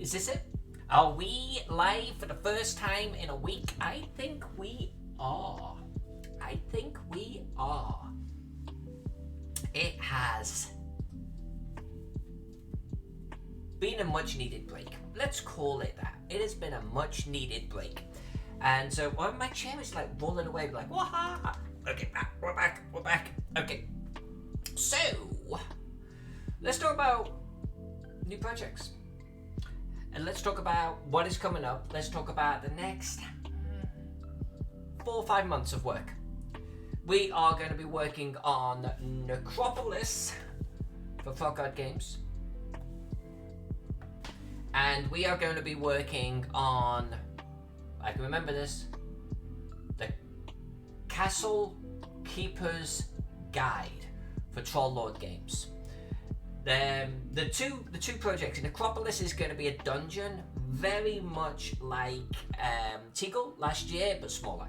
Is this it? Are we live for the first time in a week? I think we are. It has been a much needed break. Let's call it that. It has been a much needed break. And so my chair is like rolling away, like, waha! Okay, we're back. Okay. So, let's talk about new projects. And let's talk about what is coming up. Let's talk about the next 4 or 5 months of work. We are going to be working on Necropolis for Frog Games. And we are going to be working on, I can remember this, the Castle Keeper's Guide for Troll Lord Games. The two projects. Necropolis is going to be a dungeon, very much like Teagle last year, but smaller.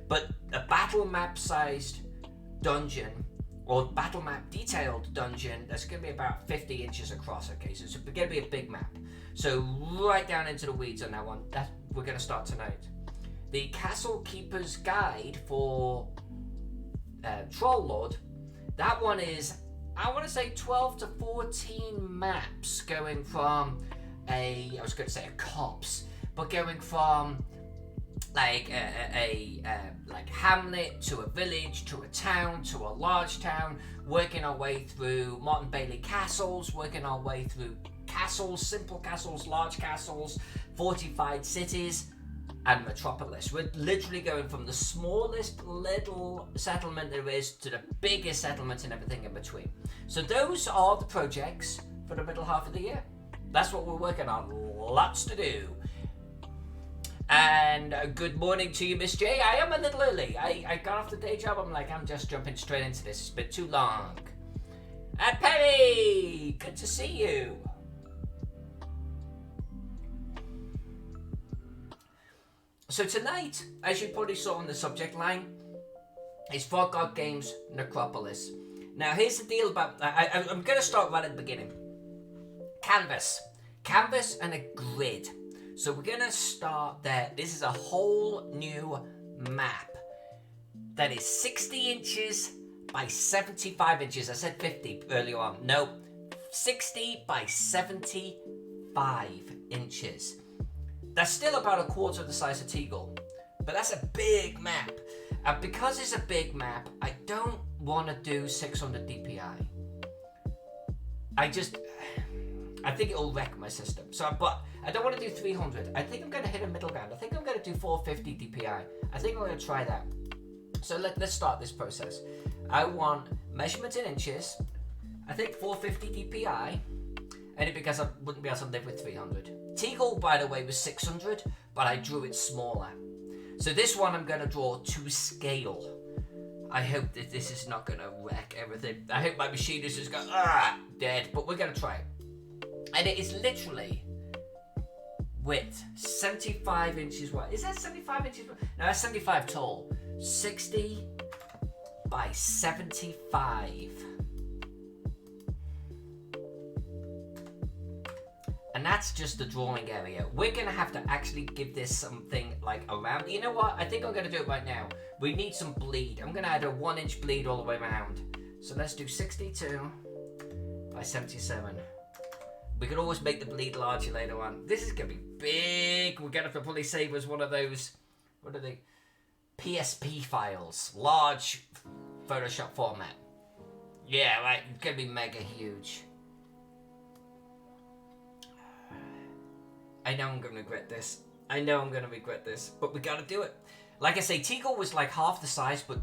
But a battle map sized dungeon, or battle map detailed dungeon, that's going to be about 50 inches across. Okay, so it's going to be a big map. So right down into the weeds on that one. That we're going to start tonight. The Castle Keeper's Guide for Troll Lord. That one is, I want to say 12 to 14 maps going from I was going to say a copse, but going from like a hamlet to a village to a town to a large town, working our way through Martin Bailey castles, working our way through castles, simple castles, large castles, fortified cities, and Metropolis. We're literally going from the smallest little settlement there is to the biggest settlement and everything in between. So those are the projects for the middle half of the year. That's what we're working on. Lots to do. And good morning to you, Miss J. I am a little early. I got off the day job. I'm just jumping straight into this. It's been too long. And Perry, good to see you. So tonight, as you probably saw on the subject line, is Frog Games Necropolis. Now here's the deal about, I'm going to start right at the beginning. Canvas and a grid. So we're going to start there. This is a whole new map that is 60 inches by 75 inches. I said 50 earlier on. No, 60 by 75 inches. That's still about a quarter of the size of Teagle, but that's a big map. And because it's a big map, I don't want to do 600 DPI. I think it'll wreck my system. But I don't want to do 300. I think I'm going to hit a middle ground. I think I'm going to do 450 DPI. I think I'm going to try that. So let's start this process. I want measurements in inches. I think 450 DPI. Only because I wouldn't be able to live with 300. Teagle, by the way, was 600, but I drew it smaller. So this one I'm going to draw to scale. I hope that this is not going to wreck everything. I hope my machine is just going, dead. But we're going to try it. And it is literally width 75 inches wide. Is that 75 inches wide? No, that's 75 tall. 60 by 75. And that's just the drawing area. We're going to have to actually give this something like around. You know what? I think I'm going to do it right now. We need some bleed. I'm going to add a 1-inch bleed all the way around. So let's do 62 by 77. We could always make the bleed larger later on. This is going to be big. We're going to have to probably save us one of those, what are they? PSP files. Large Photoshop format. Yeah, right. It's going to be mega huge. I know I'm going to regret this. But we got to do it. Like I say, Teagle was like half the size, but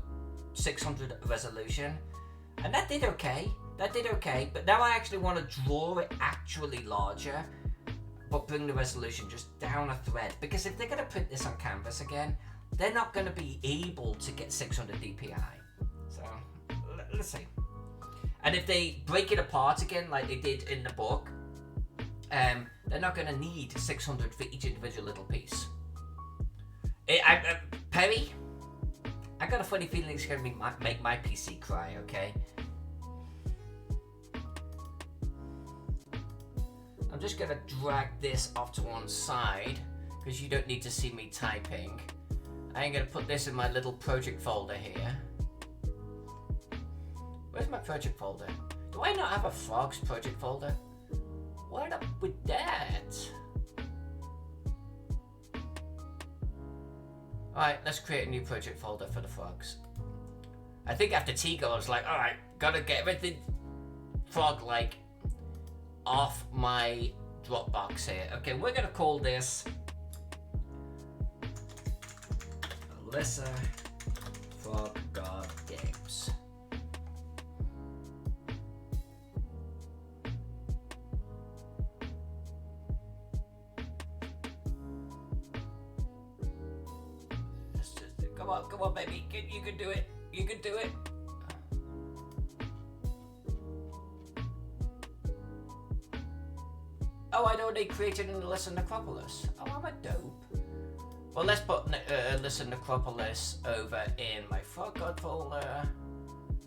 600 resolution. And that did okay. But now I actually want to draw it actually larger, but bring the resolution just down a thread. Because if they're going to print this on canvas again, they're not going to be able to get 600 DPI. So, let's see. And if they break it apart again, like they did in the book, they're not going to need 600 for each individual little piece. Perry, I got a funny feeling it's going to make my PC cry, okay? I'm just gonna drag this off to one side because you don't need to see me typing. I'm gonna put this in my little project folder here. Where's my project folder? Do I not have a frogs project folder? What up with that? Alright, let's create a new project folder for the frogs. I think after Tigo I was like, alright, gotta get everything frog-like off my Dropbox here. Okay, we're gonna call this Alyssa Frog God Games. Let's just, come on, baby, you can do it. You can do it. Oh, I'd already created an Alyssa Necropolis. Oh, I'm a dope. Well, let's put Alyssa Necropolis over in my Frog God folder.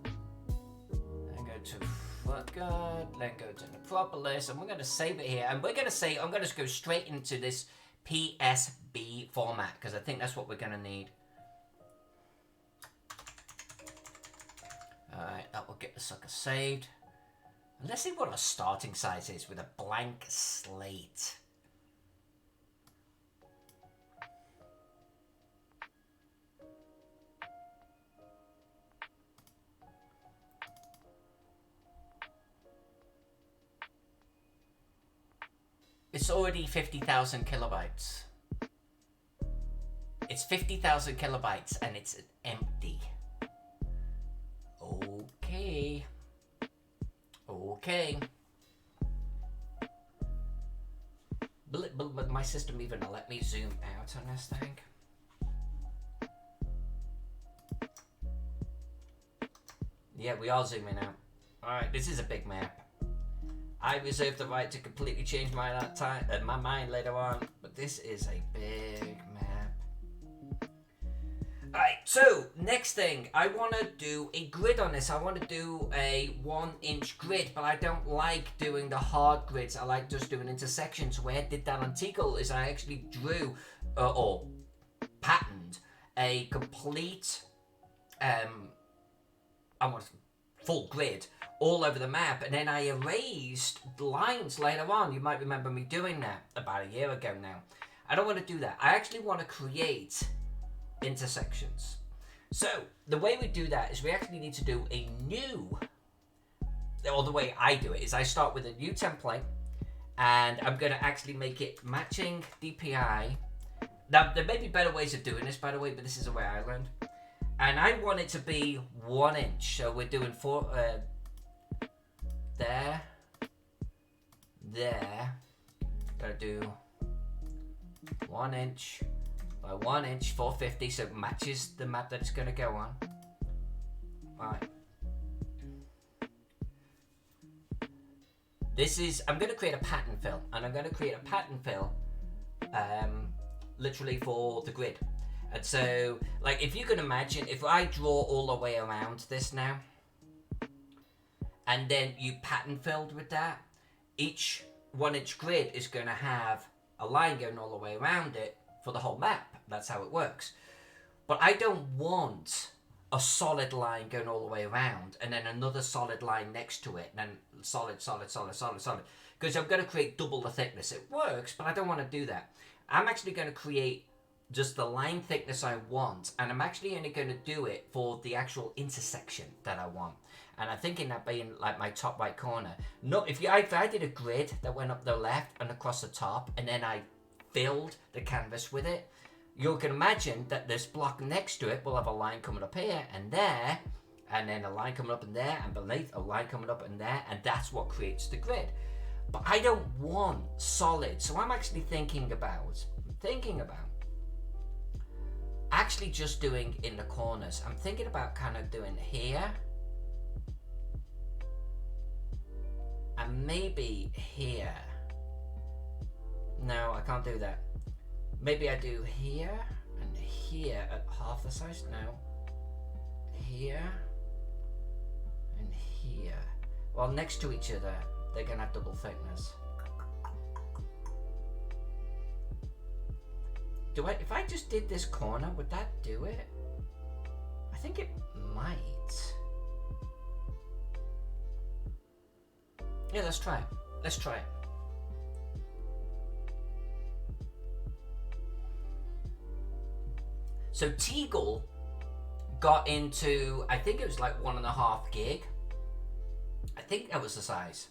Then go to Frog God, then go to Necropolis, and we're going to save it here. And we're going to say, I'm going to go straight into this PSB format, because I think that's what we're going to need. Alright, that will get the sucker saved. And let's see what our starting size is with a blank slate. It's already 50,000 kilobytes. It's 50,000 kilobytes and it's empty. Okay. Okay. But my system even let me zoom out on this thing. Yeah, we are zooming out. Alright, this is a big map. I reserve the right to completely change my mind later on, but this is a big map. Alright, so next thing, I want to do a grid on this. I want to do a 1-inch grid, but I don't like doing the hard grids. I like just doing intersections. The way I did that on Teagle is I actually drew or patterned a complete full grid all over the map, and then I erased lines later on. You might remember me doing that about a year ago now. I don't want to do that. I actually want to create intersections. So the way we do that is we actually need to do a new, or the way I do it is I start with a new template, and I'm going to actually make it matching DPI. Now there may be better ways of doing this, by the way, but this is the way I learned. And I want it to be 1 inch. So we're doing there. Gotta do 1 inch by 1 inch, 450, so it matches the map that it's gonna go on. Alright. I'm gonna create a pattern fill, and I'm gonna create a pattern fill literally for the grid. And so, like, if you can imagine, if I draw all the way around this now, and then you pattern filled with that, each 1 inch grid is going to have a line going all the way around it for the whole map. That's how it works. But I don't want a solid line going all the way around, and then another solid line next to it, and then solid. Because I'm going to create double the thickness. It works, but I don't want to do that. I'm actually going to create just the line thickness I want, and I'm actually only going to do it for the actual intersection that I want. And I'm thinking that being like my top right corner. No, if I did a grid that went up the left and across the top, and then I filled the canvas with it, you can imagine that this block next to it will have a line coming up here and there, and then a line coming up in there, and beneath a line coming up in there, and that's what creates the grid. But I don't want solid, so I'm actually thinking about actually just doing in the corners. I'm thinking about kind of doing here, and maybe here. No, I can't do that. Maybe I do here and here at half the size. No, here and here. Well, next to each other, they're gonna have double thickness. If I just did this corner, would that do it? I think it might. Yeah, let's try it. Let's try it. So Teagle got into, I think it was like 1.5 gig. I think that was the size.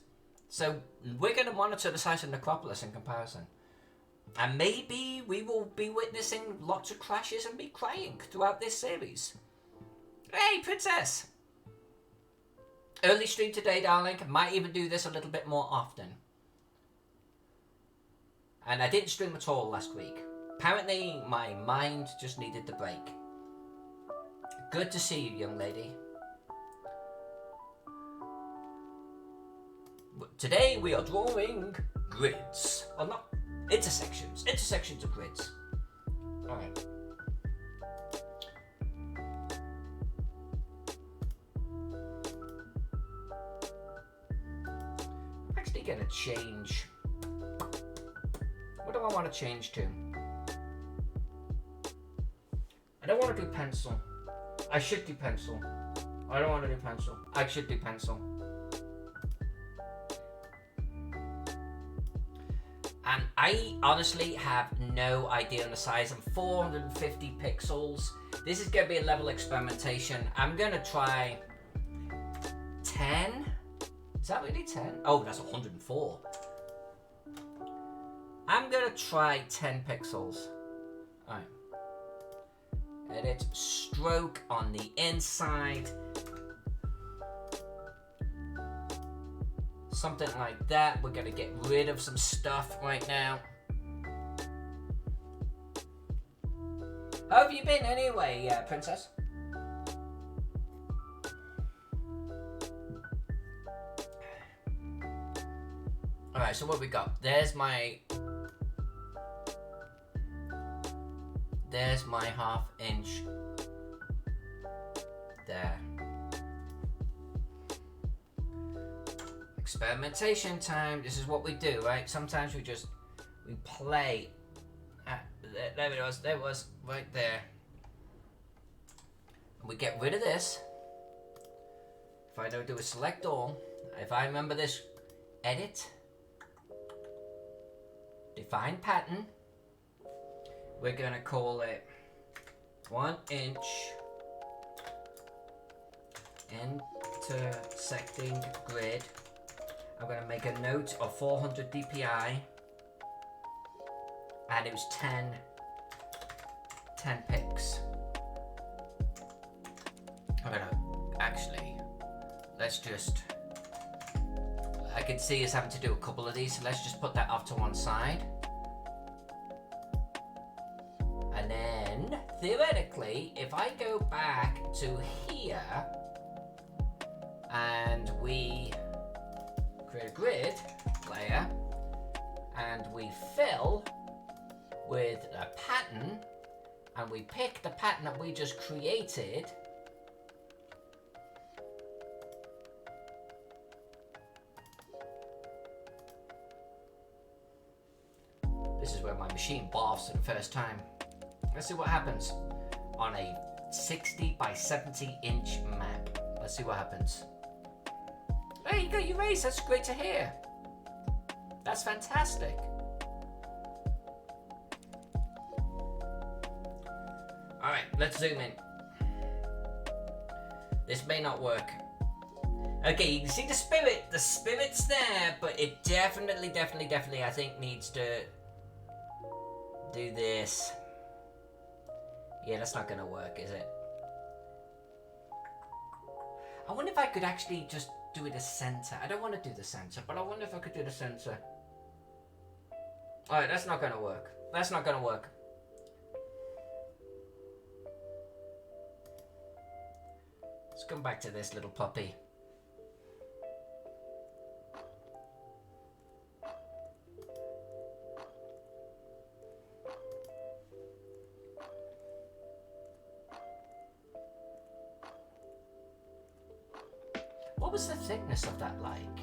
So we're going to monitor the size of Necropolis in comparison. And maybe we will be witnessing lots of crashes and be crying throughout this series. Hey, Princess! Early stream today, darling. Might even do this a little bit more often. And I didn't stream at all last week. Apparently, my mind just needed the break. Good to see you, young lady. Today we are drawing grids. Well, not intersections. Intersections of grids. Alright. I'm actually going to change. What do I want to change to? I don't want to do pencil. I should do pencil. I don't want to do pencil. I should do pencil. And I honestly have no idea on the size. I'm 450 pixels. This is going to be a level experimentation. I'm going to try 10. Is that really 10? Oh, that's 104. I'm going to try 10 pixels. All right. Edit stroke on the inside. Something like that. We're going to get rid of some stuff right now. How have you been anyway, Princess? Alright, so what we got? There's my 1/2 inch there. Experimentation time. This is what we do, right? Sometimes we play. There it was. There it was. Right there. We get rid of this. If I don't do a select all, if I remember this, edit, define pattern. We're going to call it 1 inch intersecting grid. I'm going to make a note of 400 dpi. And it was 10 pics. I'm going to actually, let's just, I can see us having to do a couple of these, so let's just put that off to one side. And then, theoretically, if I go back to here, and we create a grid layer, and we fill with a pattern, and we pick the pattern that we just created, this is where my machine barfs for the first time. Let's see what happens on a 60 by 70 inch map. Let's see what happens. Hey, you got your race. That's great to hear. That's fantastic. Alright, let's zoom in. This may not work. Okay, you can see the spirit. The spirit's there, but it definitely, I think needs to do this. Yeah, that's not gonna work, is it? I wonder if I could actually just do it as center. I don't want to do the center, but I wonder if I could do the center. Alright, that's not gonna work. That's not gonna work. Let's come back to this little puppy. What was the thickness of that like?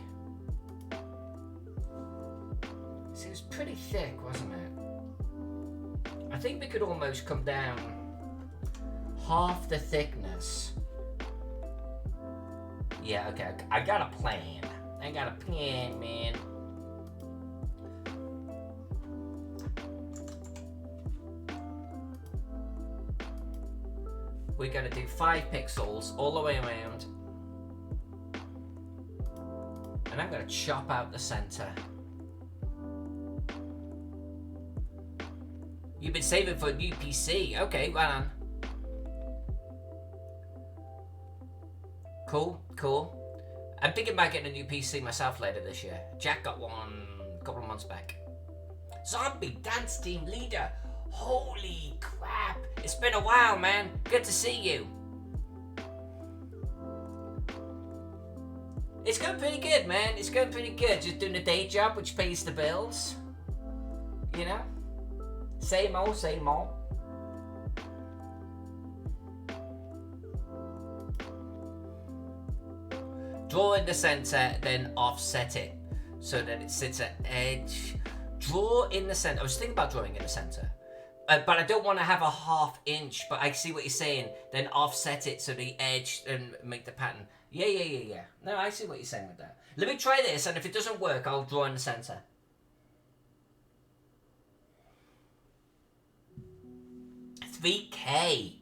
See, it was pretty thick, wasn't it? I think we could almost come down half the thickness. Yeah, okay, I got a plan. I got a plan, man. We're gonna do 5 pixels all the way around. And I'm gonna chop out the center. You've been saving for a new PC. Okay, right on. Cool, cool. I'm thinking about getting a new PC myself later this year. Jack got one a couple of months back. Zombie dance team leader. Holy crap. It's been a while, man. Good to see you. It's going pretty good, man. It's going pretty good. Just doing a day job which pays the bills. You know? Same old, same old. Draw in the center, then offset it so that it sits at edge. Draw in the center. I was thinking about drawing in the center, but I don't want to have a 1/2 inch. But I see what you're saying. Then offset it so the edge and make the pattern. Yeah. No, I see what you're saying with that. Let me try this, and if it doesn't work, I'll draw in the center. $3K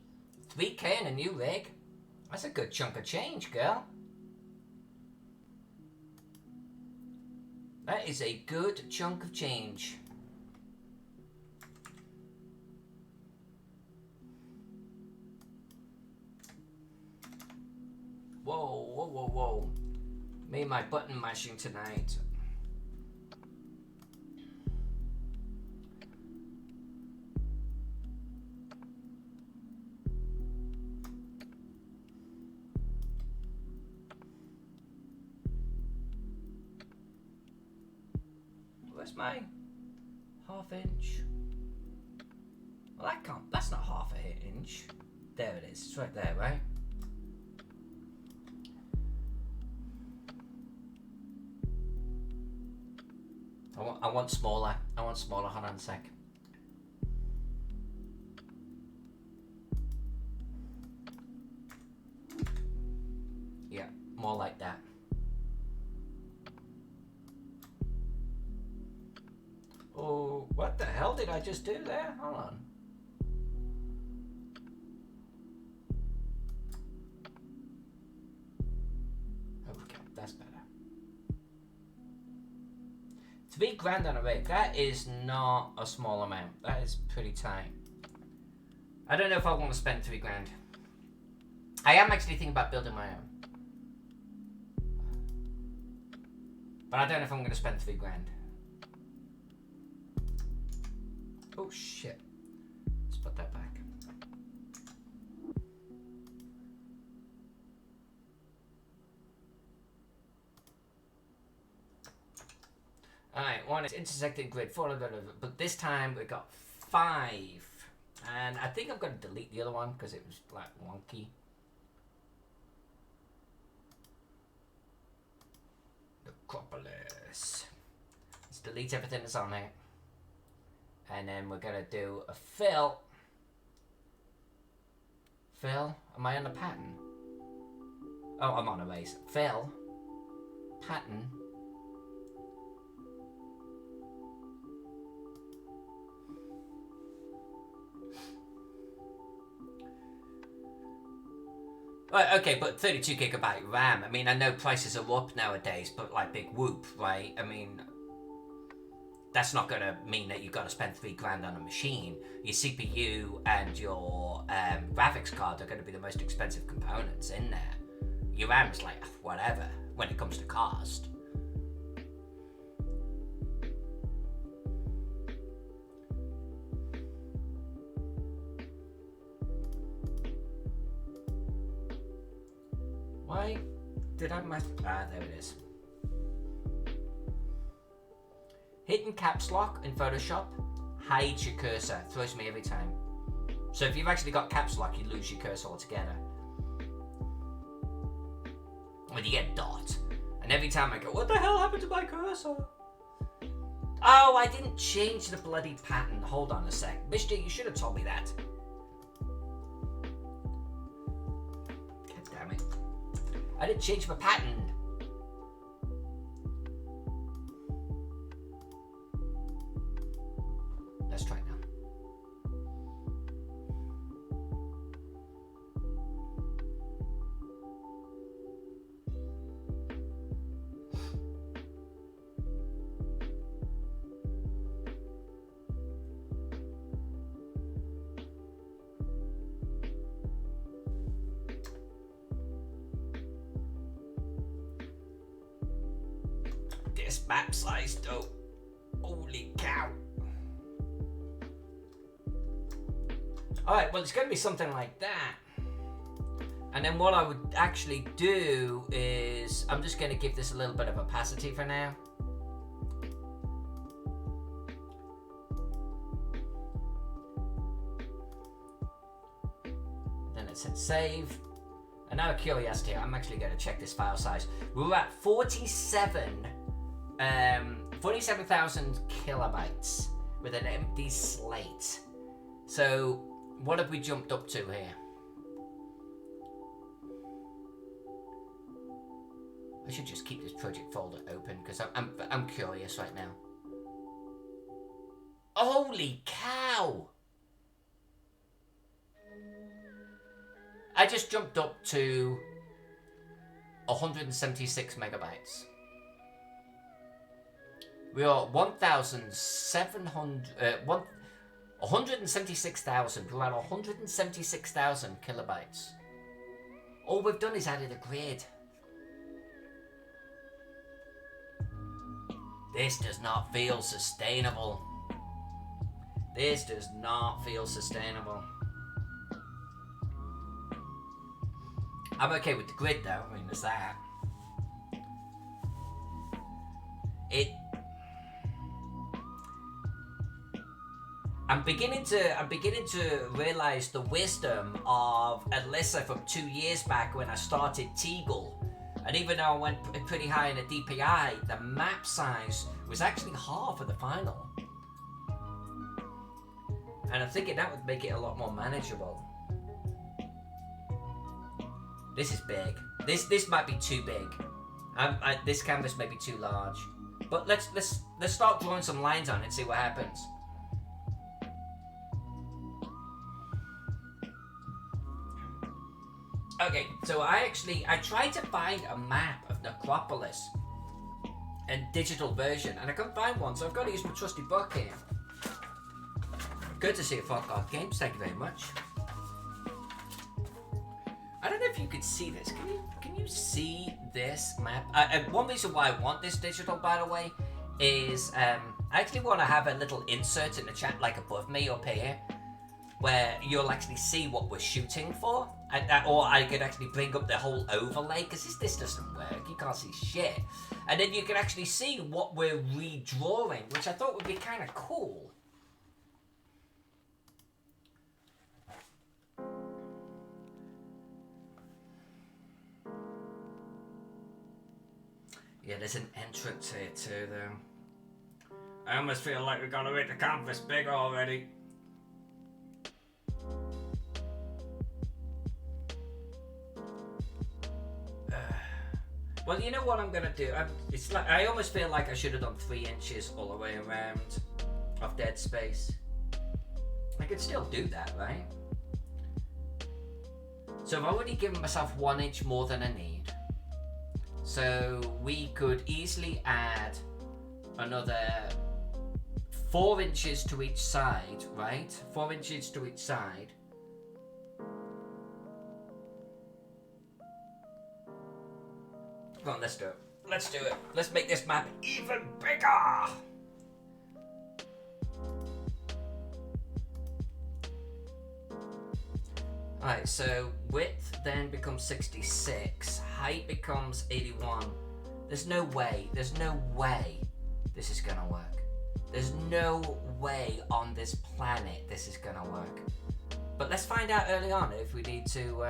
in a new rig. That's a good chunk of change, girl. That is a good chunk of change. Whoa. Me and my button mashing tonight. Where's my 1/2 inch? Well, that's not 1/2 inch. There it is. It's right there, right? I want smaller. Hold on a sec. Yeah, more like that. Oh, what the hell did I just do there? Hold on. Okay, that's better. $3,000 on a rig. That is not a small amount. That is pretty tight. I don't know if I want to spend $3,000. I am actually thinking about building my own. But I don't know if I'm going to spend $3,000. Oh shit. Let's put that back. Alright, one is intersecting grid, 400, but this time we got 5. And I think I'm going to delete the other one because it was like wonky. Necropolis. Let's delete everything that's on it. And then we're going to do a fill. Fill? Am I on a pattern? Oh, I'm on erase. Fill. Pattern. Right, okay, but 32 gigabyte RAM. I mean, I know prices are up nowadays, but like big whoop, right? I mean, that's not going to mean that you've got to spend $3,000 on a machine. Your CPU and your graphics card are going to be the most expensive components in there. Your RAM's like whatever when it comes to cost. Why did I mess? Ah, there it is. Hitting caps lock in Photoshop hides your cursor. Throws me every time. So if you've actually got caps lock, you lose your cursor altogether. When you get dot. And every time I go, what the hell happened to my cursor? Oh, I didn't change the bloody pattern. Hold on a sec. Mister, you should have told me that. God damn it. I didn't change my pattern. Let's try it now. This map size though. Holy cow. Alright, well it's going to be something like that. And then what I would actually do is, I'm just going to give this a little bit of opacity for now. Then it said save. And out of curiosity, I'm actually going to check this file size. We're at 47,000 kilobytes with an empty slate. So what have we jumped up to here? I should just keep this project folder open because I'm curious right now. Holy cow! I just jumped up to 176 megabytes. We are 176,000. We're at 176,000 kilobytes. All we've done is added a grid. This does not feel sustainable. This does not feel sustainable. I'm okay with the grid though, I mean there's that. I'm beginning to realise the wisdom of Alyssa from 2 years back when I started Teagle. And even though I went pretty high in the DPI, the map size was actually half of the final. And I'm thinking that would make it a lot more manageable. This is big. This might be too big. This canvas may be too large. But let's start drawing some lines on it and see what happens. Okay, so I tried to find a map of Necropolis, a digital version, and I couldn't find one, so I've got to use my trusty book here. Good to see you, Fuck Games. Thank you very much. I don't know if you could see this. Can you see this map? One reason why I want this digital, by the way, is I actually want to have a little insert in the chat, like above me up here, where you'll actually see what we're shooting for. Or I could actually bring up the whole overlay, because this doesn't work. You can't see shit. And then you can actually see what we're redrawing, which I thought would be kind of cool. Yeah, there's an entrance here too, though. I almost feel like we're gonna make the canvas bigger already. Well, you know what I'm gonna do? It's like I almost feel like I should have done 3 inches all the way around of dead space. I could still do that, right? So I've already given myself 1 inch more than I need. So we could easily add another 4 inches to each side, right? 4 inches to each side. Come on, let's do it. Let's do it. Let's make this map even bigger! Alright, so width then becomes 66, height becomes 81. There's no way this is gonna work. There's no way on this planet this is gonna work. But let's find out early on if we need to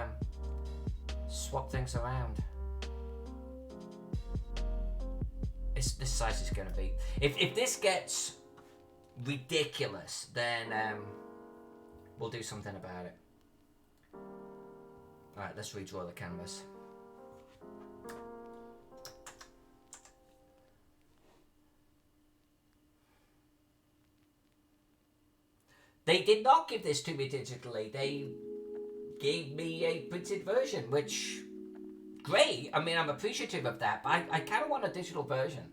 swap things around. this size is going to be... If this gets ridiculous, then we'll do something about it. Alright, let's redraw the canvas. They did not give this to me digitally. They gave me a printed version, which... Great. I mean, I'm appreciative of that, but I kind of want a digital version.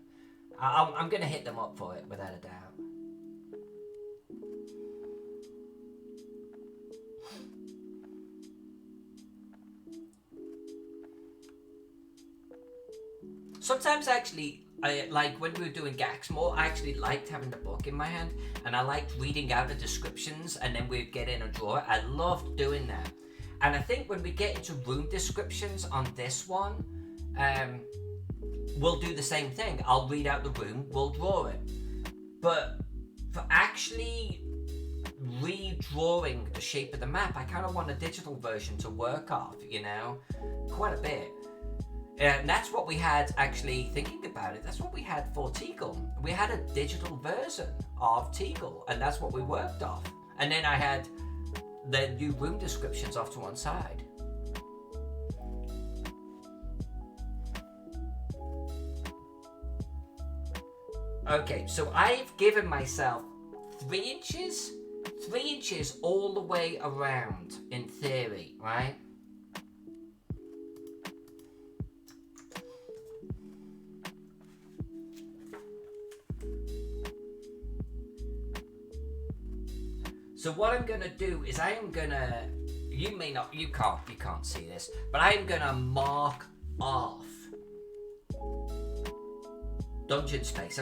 I'm going to hit them up for it, without a doubt. Sometimes, actually, like when we were doing Gax more, I actually liked having the book in my hand, and I liked reading out the descriptions, and then we'd get in and draw it. I loved doing that. And I think when we get into room descriptions on this one, we'll do the same thing. I'll read out the room, we'll draw it. But for actually redrawing the shape of the map, I kind of want a digital version to work off, you know? Quite a bit. And that's what we had, actually, thinking about it, that's what we had for Teagle. We had a digital version of Teagle, and that's what we worked off. And then I had the new room descriptions off to one side. Okay, so I've given myself 3 inches? 3 inches all the way around, in theory, right? So what I'm gonna do is I am gonna, you can't see this, but I am gonna mark off dungeon space.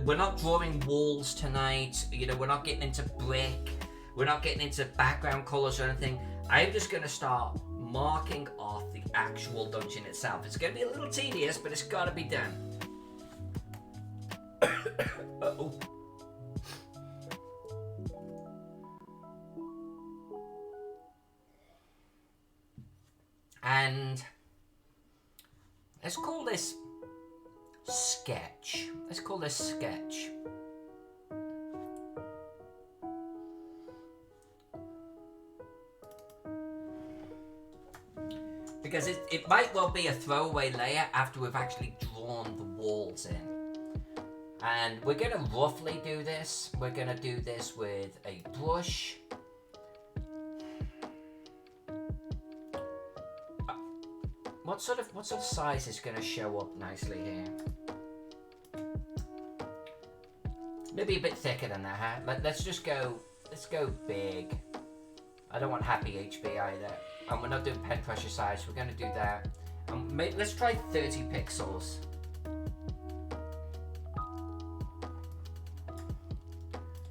We're not drawing walls tonight, you know, we're not getting into brick, we're not getting into background colors or anything. I'm just gonna start marking off the actual dungeon itself. It's gonna be a little tedious, but it's gotta be done. Uh-oh. And let's call this sketch. Let's call this sketch. Because it might well be a throwaway layer after we've actually drawn the walls in. And we're going to roughly do this. We're going to do this with a brush. What sort of size is going to show up nicely here? Maybe a bit thicker than that, huh? Let's go big. I don't want happy HB either. And we're not doing pen pressure size, we're going to do that. Let's try 30 pixels.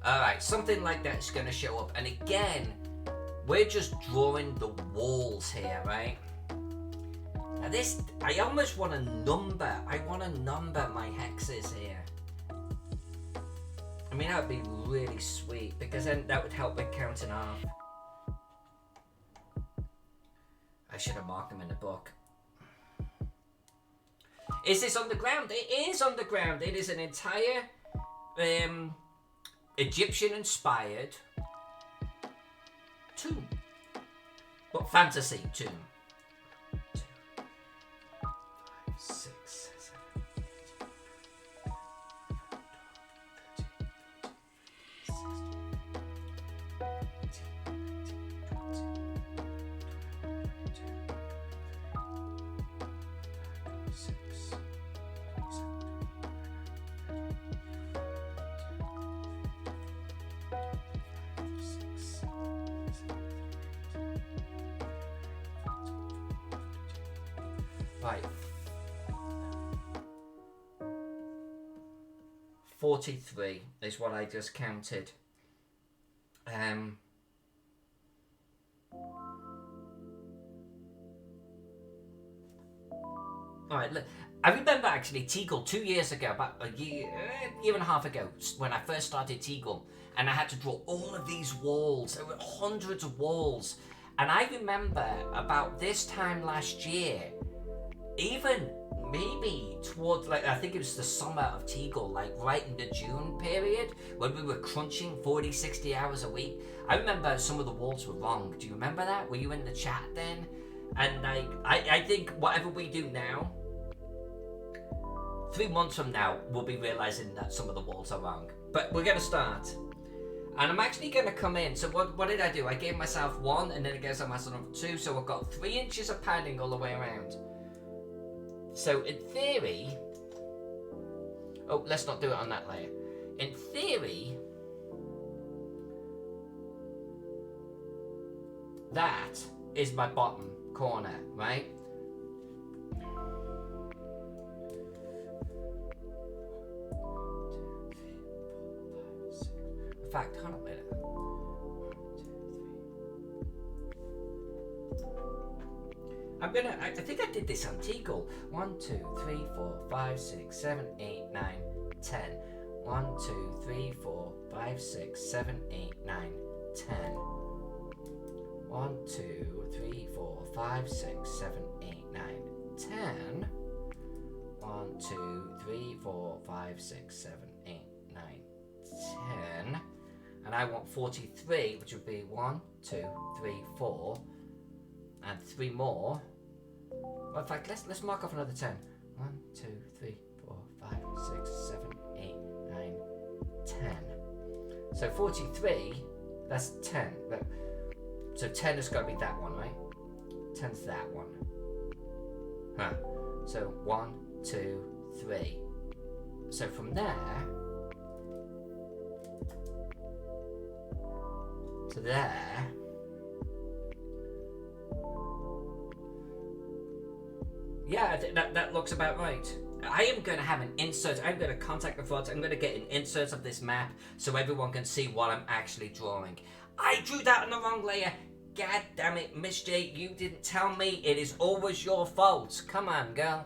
Alright, something like that is going to show up. And again, we're just drawing the walls here, right? Now this, I almost want to number. I want to number my hexes here. I mean, that would be really sweet, because then that would help with counting off. I should have marked them in the book. Is this underground? It is underground. It is an entire Egyptian-inspired tomb. But fantasy tomb. 6, 7, 8, Right. 43 is what I just counted. Alright, look, I remember actually Teagle 2 years ago, about a year and a half ago, when I first started Teagle, and I had to draw all of these walls. There were hundreds of walls. And I remember about this time last year, even maybe towards, like, I think it was the summer of Teagle, like right in the June period when we were crunching 40, 60 hours a week. I remember some of the walls were wrong. Do you remember that? Were you in the chat then? And like, I think whatever we do now, 3 months from now, we'll be realizing that some of the walls are wrong. But we're gonna start. And I'm actually gonna come in. So what did I do? I gave myself 1, and then it gives myself another 2. So I've got 3 inches of padding all the way around. So in theory, oh, let's not do it on that layer. In theory, that is my bottom corner, right? In fact, hold on a minute. 1, 2, 3. I think I did this on Teagle. 1, 2, 3, 4, 5, 6, 7, 8, 9, 10. 1, 2, 3, 4, 5, 6, 7, 8, 9, 10. 1, 2, 3, 4, 5, 6, 7, 8, 9, 10. 1, 2, 3, 4, 5, 6, 7, 8, 9, 10. And I want 43, which would be 1, 2, 3, 4, and 3 more. Well, in fact, let's mark off another 10. 1, 2, 3, 4, 5, 6, 7, 8, 9, 10. So 43, that's 10. So 10 has got to be that one, right? 10's that one. Huh. So 1, 2, 3. So from there to there, yeah, that looks about right. I am going to have an insert. I'm going to contact the front. I'm going to get an insert of this map so everyone can see what I'm actually drawing. I drew that on the wrong layer. God damn it, Miss J, you didn't tell me. It is always your fault. Come on, girl.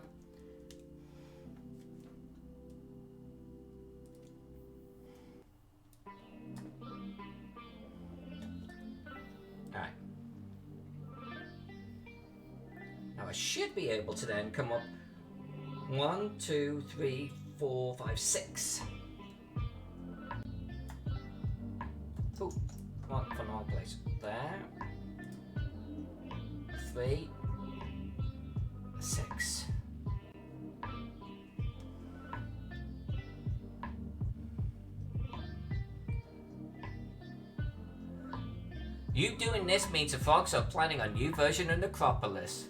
Alright. Now I should be able to then come up 1, 2, 3, 4, 5, 6. Oh, one for the wrong place. There. 3, 6. You doing this means the Frogs are planning a new version of Necropolis.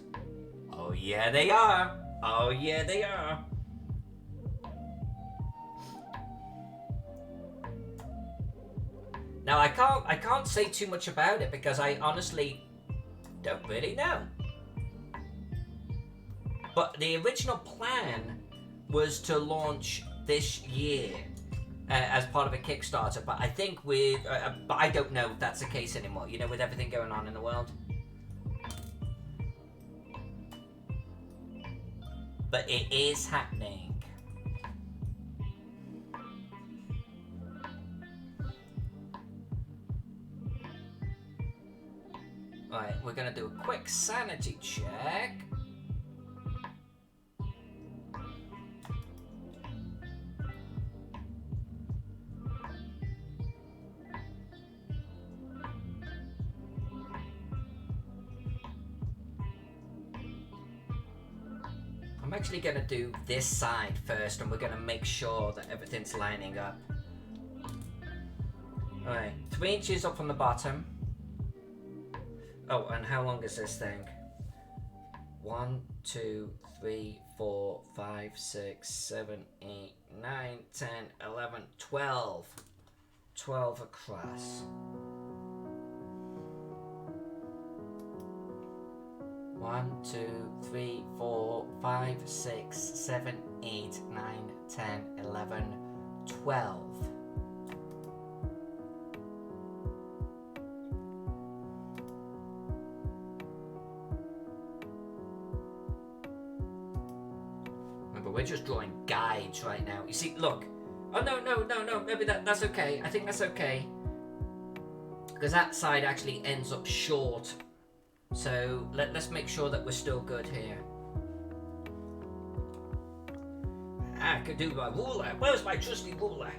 Oh yeah, they are. Oh yeah, they are. Now I can't say too much about it because I honestly don't really know. But the original plan was to launch this year as part of a Kickstarter. But I think but I don't know if that's the case anymore. You know, with everything going on in the world. But it is happening. Right, we're gonna do a quick sanity check. I'm actually gonna do this side first, and we're gonna make sure that everything's lining up. Alright, 3 inches up from the bottom. Oh, and how long is this thing? 1, 2, 3, 4, 5, 6, 7, 8, 9, 10, 11, 12. 12 across. 1, 2, 3, 4, 5, 6, 7, 8, 9, 10, 11, 12. We're just drawing guides right now. You see, look. Oh, no. Maybe that's okay. I think that's okay. Because that side actually ends up short. So let's make sure that we're still good here. could do my ruler. Where's my trusty ruler?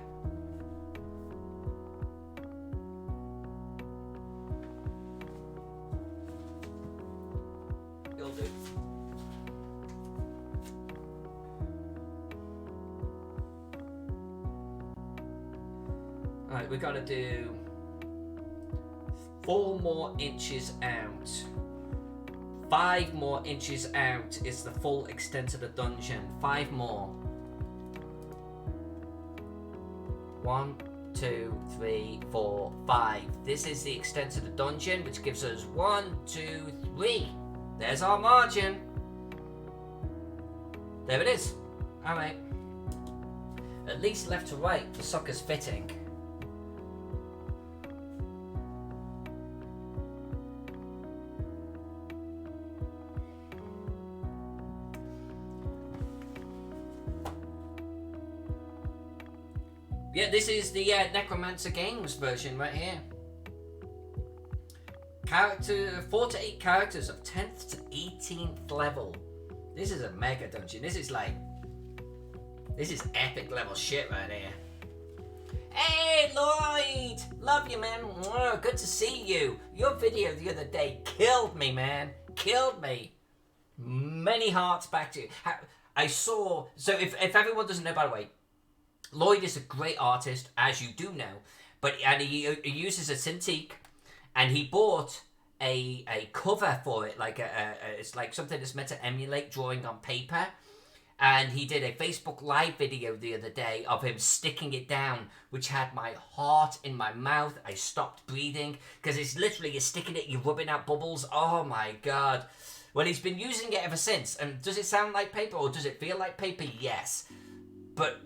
You'll do. Alright, we're gonna do 4 more inches out. 5 more inches out is the full extent of the dungeon. 5 more. 1, 2, 3, 4, 5. This is the extent of the dungeon, which gives us 1, 2, 3. There's our margin. There it is. Alright. At least left to right, the sucker's fitting. Yeah, this is the Necromancer Games version right here. 4 to 8 characters of 10th to 18th level. This is a mega dungeon. This is epic level shit right here. Hey Lloyd! Love you, man. Good to see you. Your video the other day killed me, man. Killed me. Many hearts back to you. I saw... So if everyone doesn't know, by the way, Lloyd is a great artist, as you do know, and he uses a Cintiq, and he bought a cover for it, like it's like something that's meant to emulate drawing on paper, and he did a Facebook Live video the other day of him sticking it down, which had my heart in my mouth. I stopped breathing, because it's literally, you're sticking it, you're rubbing out bubbles. Oh my god. Well, he's been using it ever since, and does it sound like paper, or does it feel like paper? Yes. But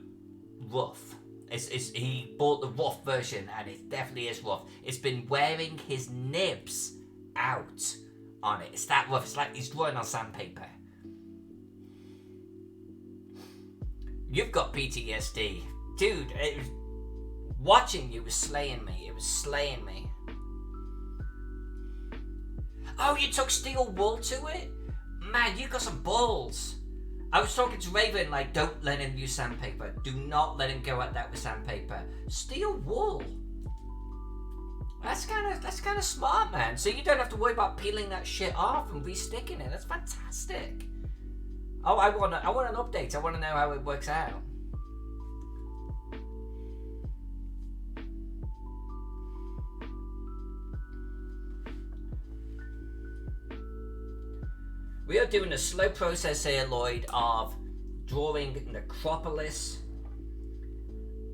rough. He bought the rough version, and it definitely is rough. It's been wearing his nibs out on it. It's that rough. It's like he's drawing on sandpaper. You've got PTSD. Dude, watching you was slaying me. It was slaying me. Oh, you took steel wool to it? Man, you got some balls. I was talking to Raven, like, don't let him use sandpaper. Do not let him go at that with sandpaper. Steel wool. That's kind of smart, man. So you don't have to worry about peeling that shit off and resticking it. That's fantastic. Oh, I want an update. I want to know how it works out. We are doing a slow process here, Lloyd, of drawing Necropolis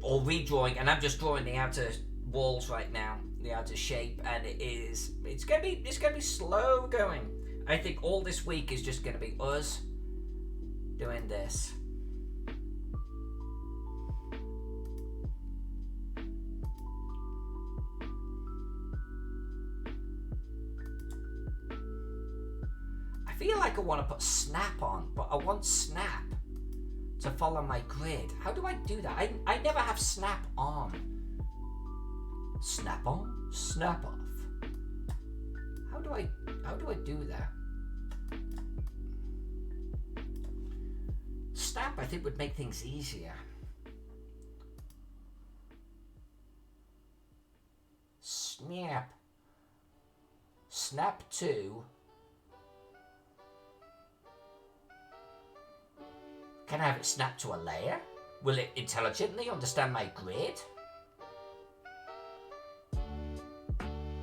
or redrawing, and I'm just drawing the outer walls right now, the outer shape, and it's gonna be slow going. I think all this week is just gonna be us doing this. I feel like I want to put snap on, but I want snap to follow my grid. How do I do that? I never have snap on. Snap on, snap off. How do I do that? Snap, I think, would make things easier. Snap. Snap to. Can I have it snap to a layer? Will it intelligently understand my grid?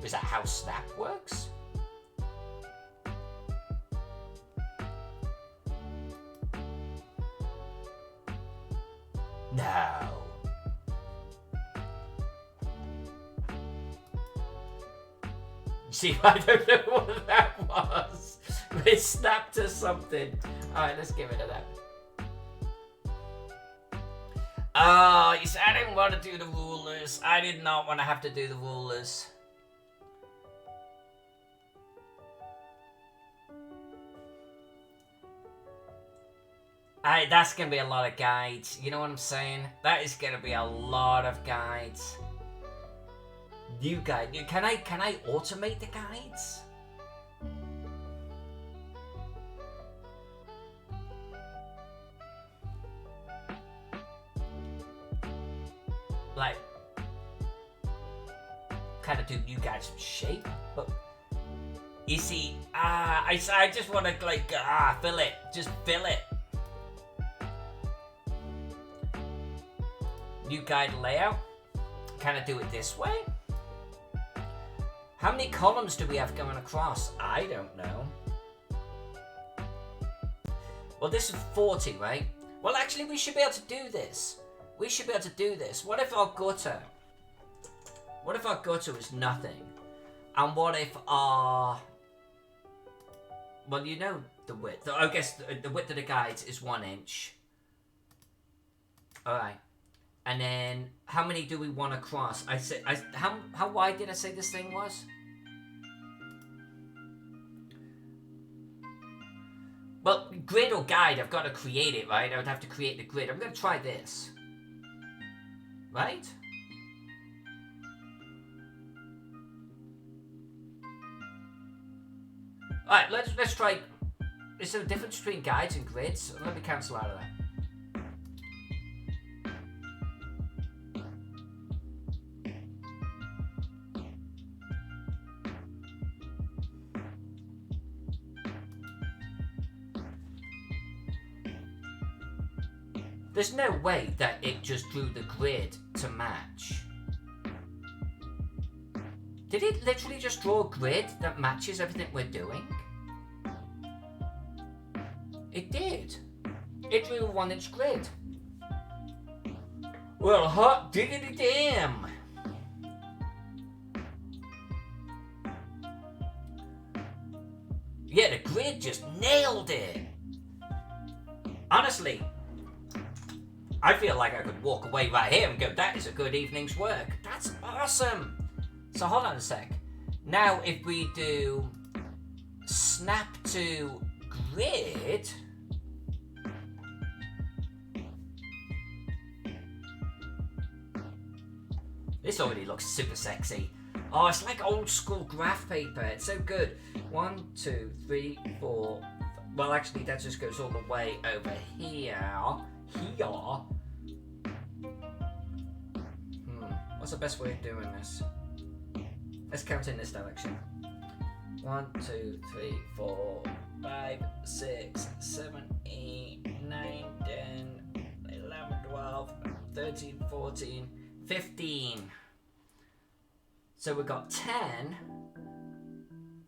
Is that how snap works? No. See, I don't know what that was. We snapped to something. Alright, let's give it a that. Oh, you said I didn't want to do the rulers. I did not want to have to do the rulers. That's going to be a lot of guides. You know what I'm saying? That is going to be a lot of guides. New guide. Can I automate the guides? do you guys some shape. But you see, I just want to like fill it. Just fill it. New guide layout. Can I do it this way? How many columns do we have going across? I don't know. Well, this is 40, right? Well, actually, we should be able to do this. We should be able to do this. What if our gutter is nothing? And what if our... Well, you know the width. I guess the width of the guides is 1 inch. Alright. And then, how many do we want to cross? How wide did I say this thing was? Well, grid or guide, I've got to create it, right? I would have to create the grid. I'm going to try this. Right? Alright, let's try... Is there a difference between guides and grids? Let me cancel out of that. There's no way that it just drew the grid to match. Did it literally just draw a grid that matches everything we're doing? It did. It drew a 1 inch grid. Well, hot diggity damn. Yeah, the grid just nailed it. Honestly, I feel like I could walk away right here and go, that is a good evening's work. That's awesome. So hold on a sec. Now if we do snap to grid. This already looks super sexy. Oh, it's like old school graph paper. It's so good. 1, 2, 3, 4. Well, actually, that just goes all the way over here. What's the best way of doing this? Let's count in this direction. 1, 2, 3, 4, 5, 6, 7, 8, 9, 10, 11, 12, 13, 14, 15. So we've got 10,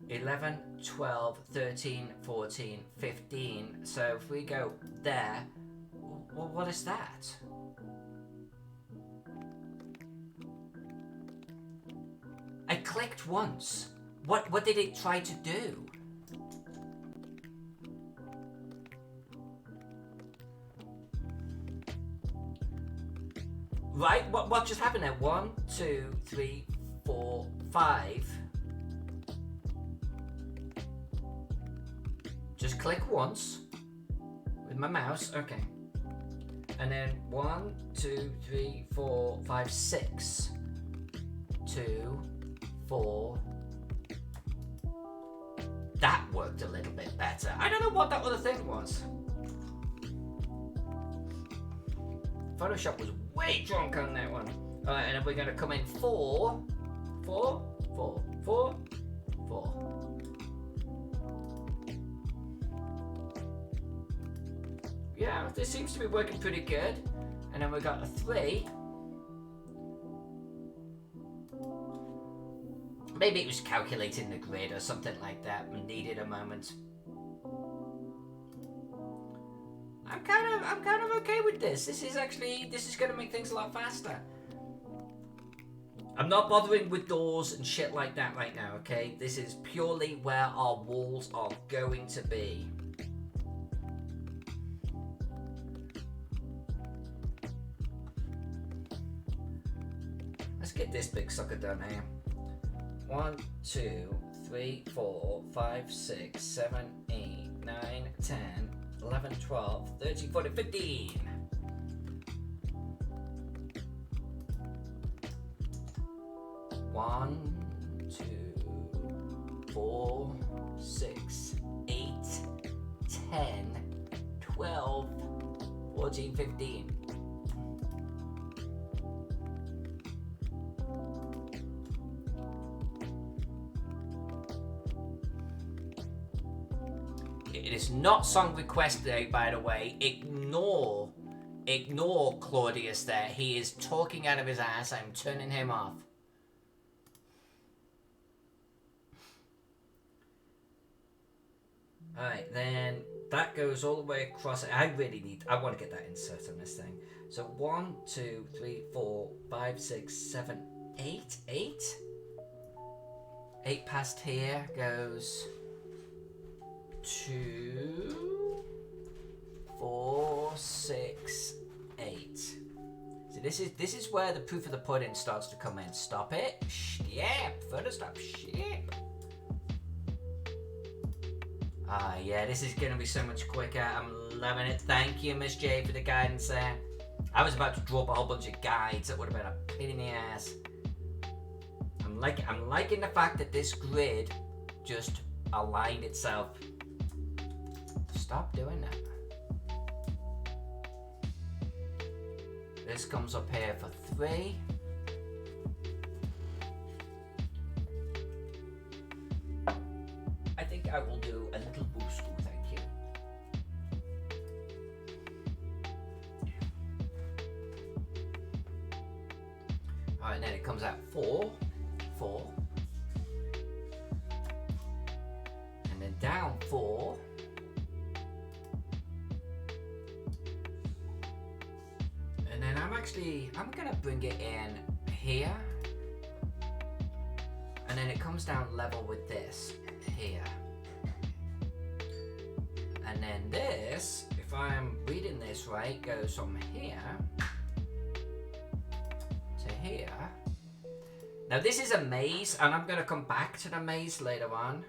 11, 12, 13, 14, 15. So if we go there, well, what is that? I clicked once. What did it try to do? Right, what just happened there? 1, 2, 3, 4, 5. Just click once with my mouse. Okay. And then 1, 2, 3, 4, 5, 6. 2, 4. That worked a little bit better. I don't know what that other thing was. Photoshop was way drunk on that one. Alright, and then we're going to come in 4, 4, 4, 4, 4. Yeah, this seems to be working pretty good. And then we got a 3. Maybe it was calculating the grid or something like that and needed a moment. I'm kind of okay with this. This is going to make things a lot faster. I'm not bothering with doors and shit like that right now, okay? This is purely where our walls are going to be. Let's get this big sucker done here. 1, 2, 3, 4, 5, 6, 7, 8, 9, 10, 11, 12, 13, 14, 15. One, 2, 4, 6, 8, 10, 12, 14, 15. It is not song request day, by the way. Ignore Claudius there. He is talking out of his ass. I'm turning him off. Alright, then that goes all the way across. I want to get that insert on this thing. So 1, 2, 3, 4, 5, 6, 7, 8. 8 past here goes 2, 4, 6, 8. So this is where the proof of the pudding starts to come in. Stop it. Ship. Further stop. Ship. Yeah, this is gonna be so much quicker. I'm loving it. Thank you, Miss J, for the guidance there. I was about to drop a whole bunch of guides. That would have been a pain in the ass. I'm liking the fact that this grid just aligned itself. Stop doing that. This comes up here for 3. I think I will do a little boost, thank you. Alright, then it comes out 4, 4. And then down 4. And then I'm gonna bring it in here. And then it comes down level with this here. And then this, if I'm reading this right, goes from here to here. Now this is a maze, and I'm gonna come back to the maze later on.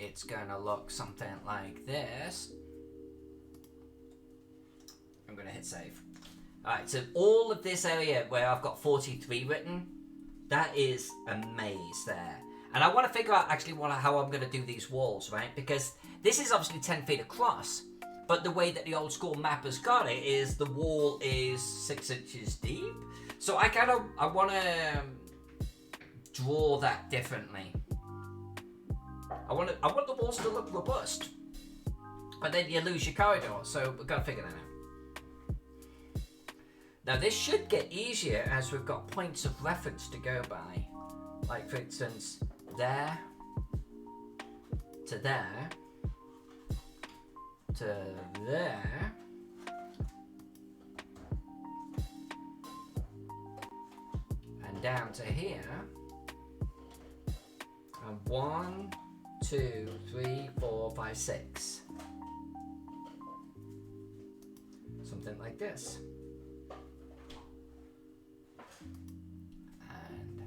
It's gonna look something like this. I'm gonna hit save. Alright, so all of this area where I've got 43 written, that is a maze there. And I want to figure out actually how I'm gonna do these walls, right? Because this is obviously 10 feet across, but the way that the old school map has got it is the wall is 6 inches deep. So I want to draw that differently. I want the walls to look robust, but then you lose your corridor, so we've got to figure that out. Now this should get easier as we've got points of reference to go by. Like for instance, there, to there, to there, and down to here, and 1, 2, 3, 4, 5, 6. Something like this. And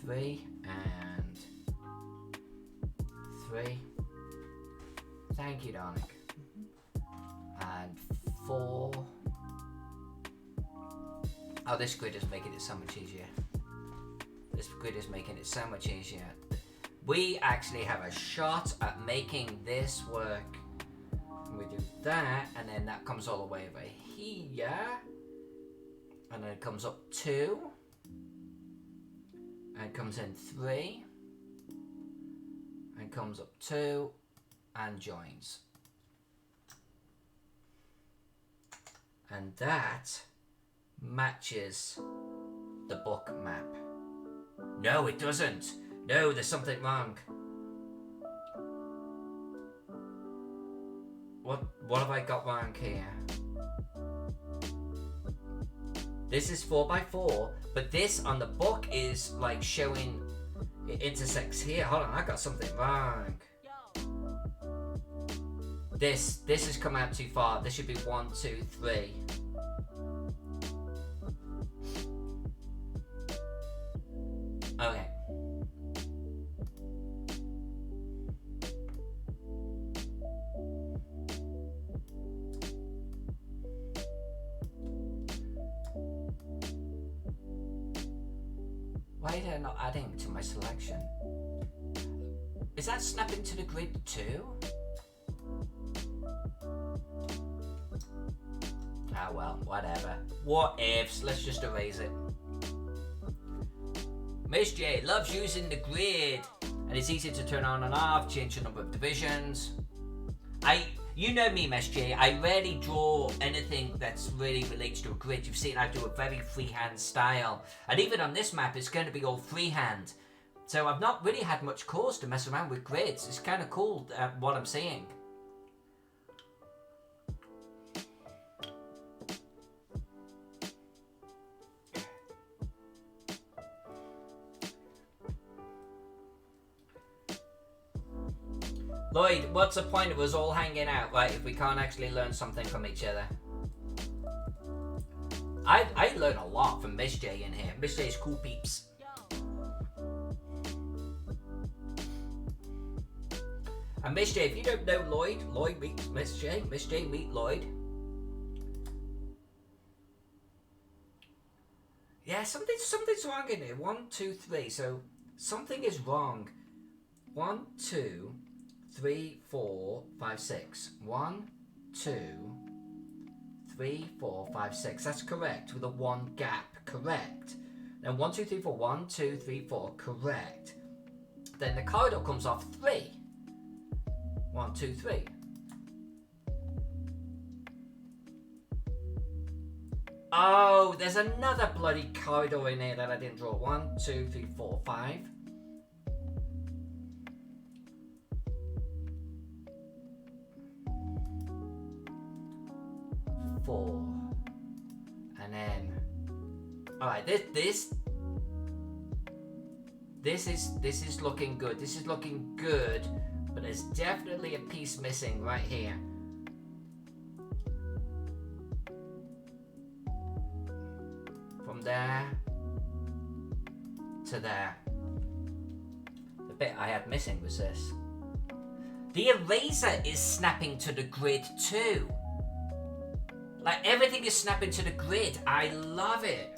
3 and 3. Thank you, darling. And 4. Oh, this grid is making it so much easier. This grid is making it so much easier. We actually have a shot at making this work. We do that, and then that comes all the way over here. And then it comes up 2. And comes in 3. And comes up 2. And joins. And that matches the book map. No, it doesn't. No, there's something wrong. What have I got wrong here? This is 4x4, but this on the book is like showing it intersects here. Hold on, I got something wrong. This has come out too far. This should be 1, 2, 3. Okay. Why are they not adding to my selection? Is that snapping to the grid too? Ah well, whatever. What ifs? Let's just erase it. Miss J loves using the grid, and it's easy to turn on and off, change the number of divisions. You know me, Miss J, I rarely draw anything that's really relates to a grid. You've seen I do a very freehand style, and even on this map it's going to be all freehand. So I've not really had much cause to mess around with grids. It's kind of cool what I'm seeing. Lloyd, what's the point of us all hanging out, right, if we can't actually learn something from each other? I learn a lot from Miss J in here. Miss J's cool peeps. And Miss J, if you don't know Lloyd, Lloyd meets Miss J meet Lloyd. Yeah, something's wrong in here. 1, 2, 3. So something is wrong. 1, 2, 3, 4, 5, 6. 1, 2, 3, 4, 5, 6. That's correct with a 1 gap. Correct. Then 1, 2, 3, 4. 1, 2, 3, 4. Correct. Then the corridor comes off 3. 1, 2, 3. Oh, there's another bloody corridor in here that I didn't draw. 1, 2, 3, 4, 5. 4. And then, all right, this is looking good. This is looking good, but there's definitely a piece missing right here. From there to there. The bit I had missing was this. The eraser is snapping to the grid too. Like, everything is snapping to the grid. I love it.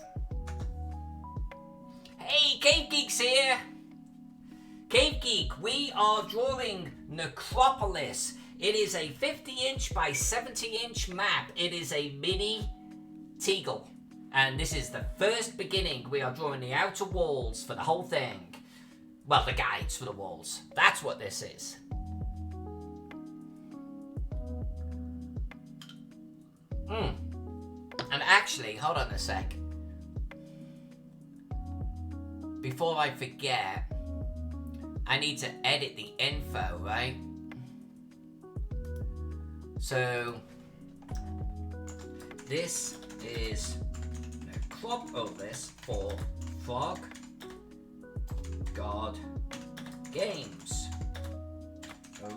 Hey, Cave Geek's here. Cave Geek, we are drawing Necropolis. It is a 50-inch by 70-inch map. It is a mini Teagle. And this is the first beginning. We are drawing the outer walls for the whole thing. Well, the guides for the walls. That's what this is. And actually, hold on a sec. Before I forget, I need to edit the info, right? So, this is Necropolis for Frog God Games.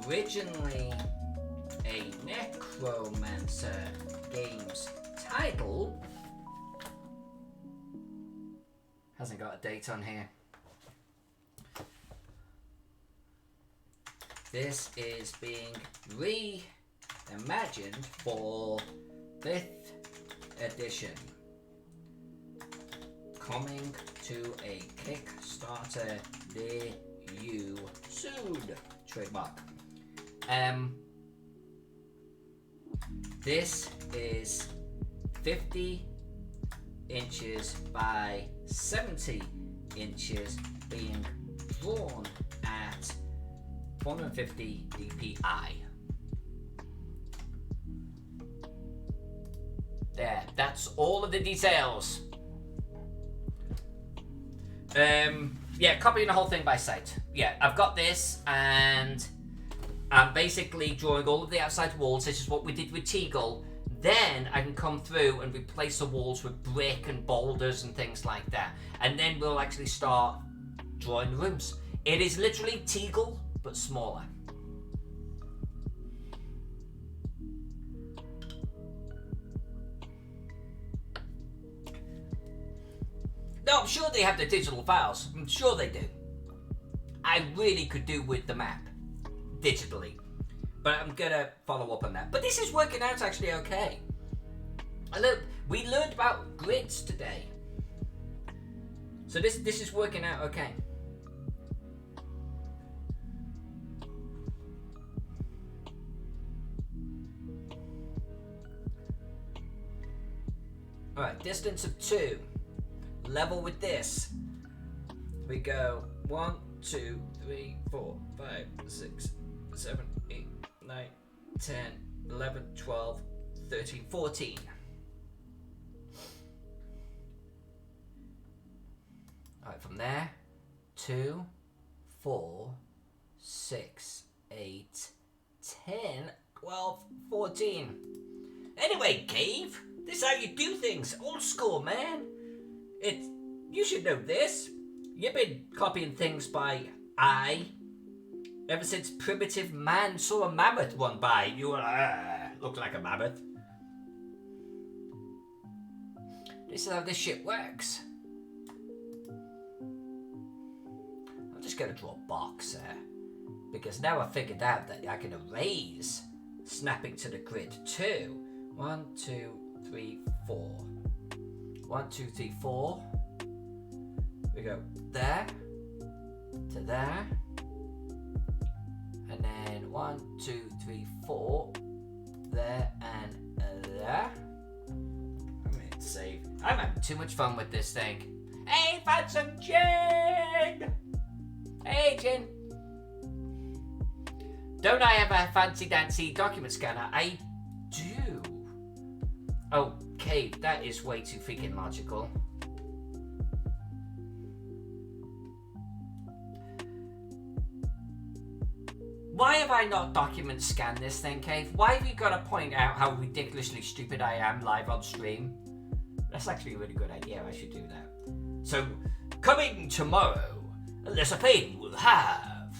Originally a Necromancer Games title. Hasn't got a date on here. This is being reimagined for 5th edition. Coming to a Kickstarter near you soon. Trademark. This is 50 inches by 70 inches being drawn at 450 dpi. There, that's all of the details. Yeah, copying the whole thing by sight. Yeah, I've got this, and I'm basically drawing all of the outside walls. This is what we did with Teagle. Then I can come through and replace the walls with brick and boulders and things like that. And then we'll actually start drawing the rooms. It is literally Teagle, but smaller. No, I'm sure they have the digital files. I'm sure they do. I really could do with the map digitally, but I'm gonna follow up on that. But this is working out actually okay. We learned about grids today, So this is working out okay. Alright, distance of 2. Level with this. We go 1, 2, 3, 4, 5, 6, 7, 8, 9, 10, 11, 12, 13, 14. Alright, from there, 2, 4, 6, 8, 10, 12, 14. Anyway, Cave, this is how you do things. Old school, man. You should know this. You've been copying things by eye ever since primitive man saw a mammoth run by. You were, looked like a mammoth. This is how this shit works. I'm just gonna draw a box there. Because now I figured out that I can erase snapping to the grid too. 1, 2, 3, 4. 1, 2, 3, 4. We go there to there. And then 1, 2, 3, 4. There and there. I'm gonna save. I'm having too much fun with this thing. Hey, Phantom Jin! Hey, Jin. Don't I have a fancy dancy document scanner? I do. Oh, Cave, that is way too freaking logical. Why have I not document scanned this thing, Cave? Why have you got to point out how ridiculously stupid I am live on stream? That's actually a really good idea. I should do that. So, coming tomorrow, Lesser Pain will have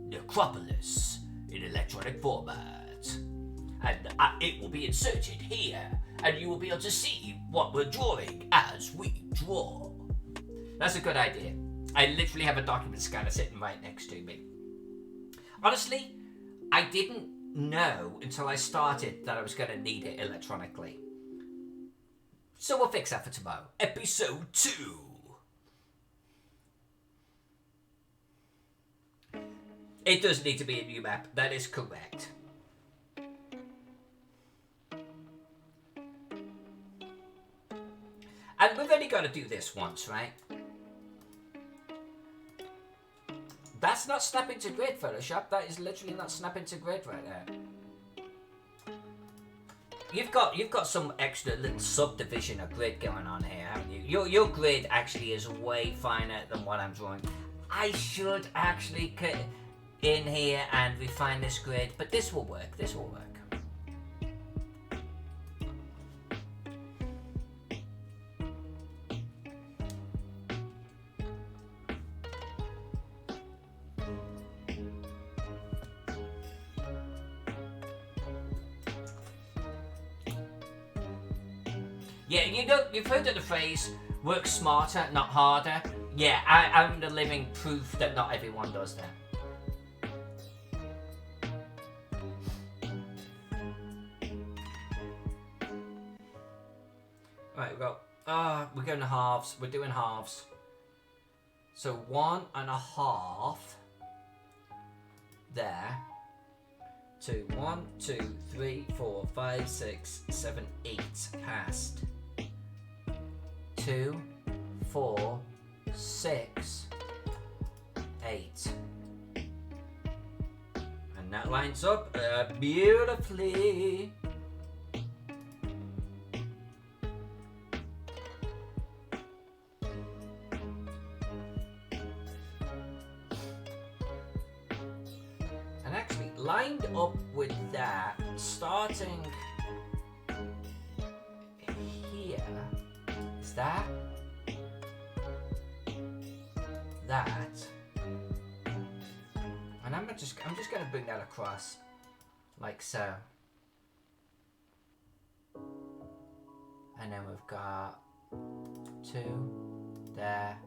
Necropolis in electronic format. And it will be inserted here, and you will be able to see what we're drawing as we draw. That's a good idea. I literally have a document scanner sitting right next to me. Honestly, I didn't know until I started that I was going to need it electronically. So we'll fix that for tomorrow. Episode 2. It does need to be a new map. That is correct. And we've only got to do this once, right? That's not snapping to grid, Photoshop. That is literally not snapping to grid right there. You've got some extra little subdivision of grid going on here, haven't you? Your grid actually is way finer than what I'm drawing. I should actually cut in here and refine this grid, but this will work. This will work. Yeah, you know, you've heard of the phrase, work smarter, not harder. Yeah, I'm the living proof that not everyone does that. Right, we're going to halves. We're doing halves. So 1.5 there. To 1, 2, 3, 4, 5, 6, 7, 8 past. 2, 4, 6, 8. And that lines up beautifully. And actually lined up with that, starting here, is that, and I'm just going to bring that across, like so, and then we've got 2 there.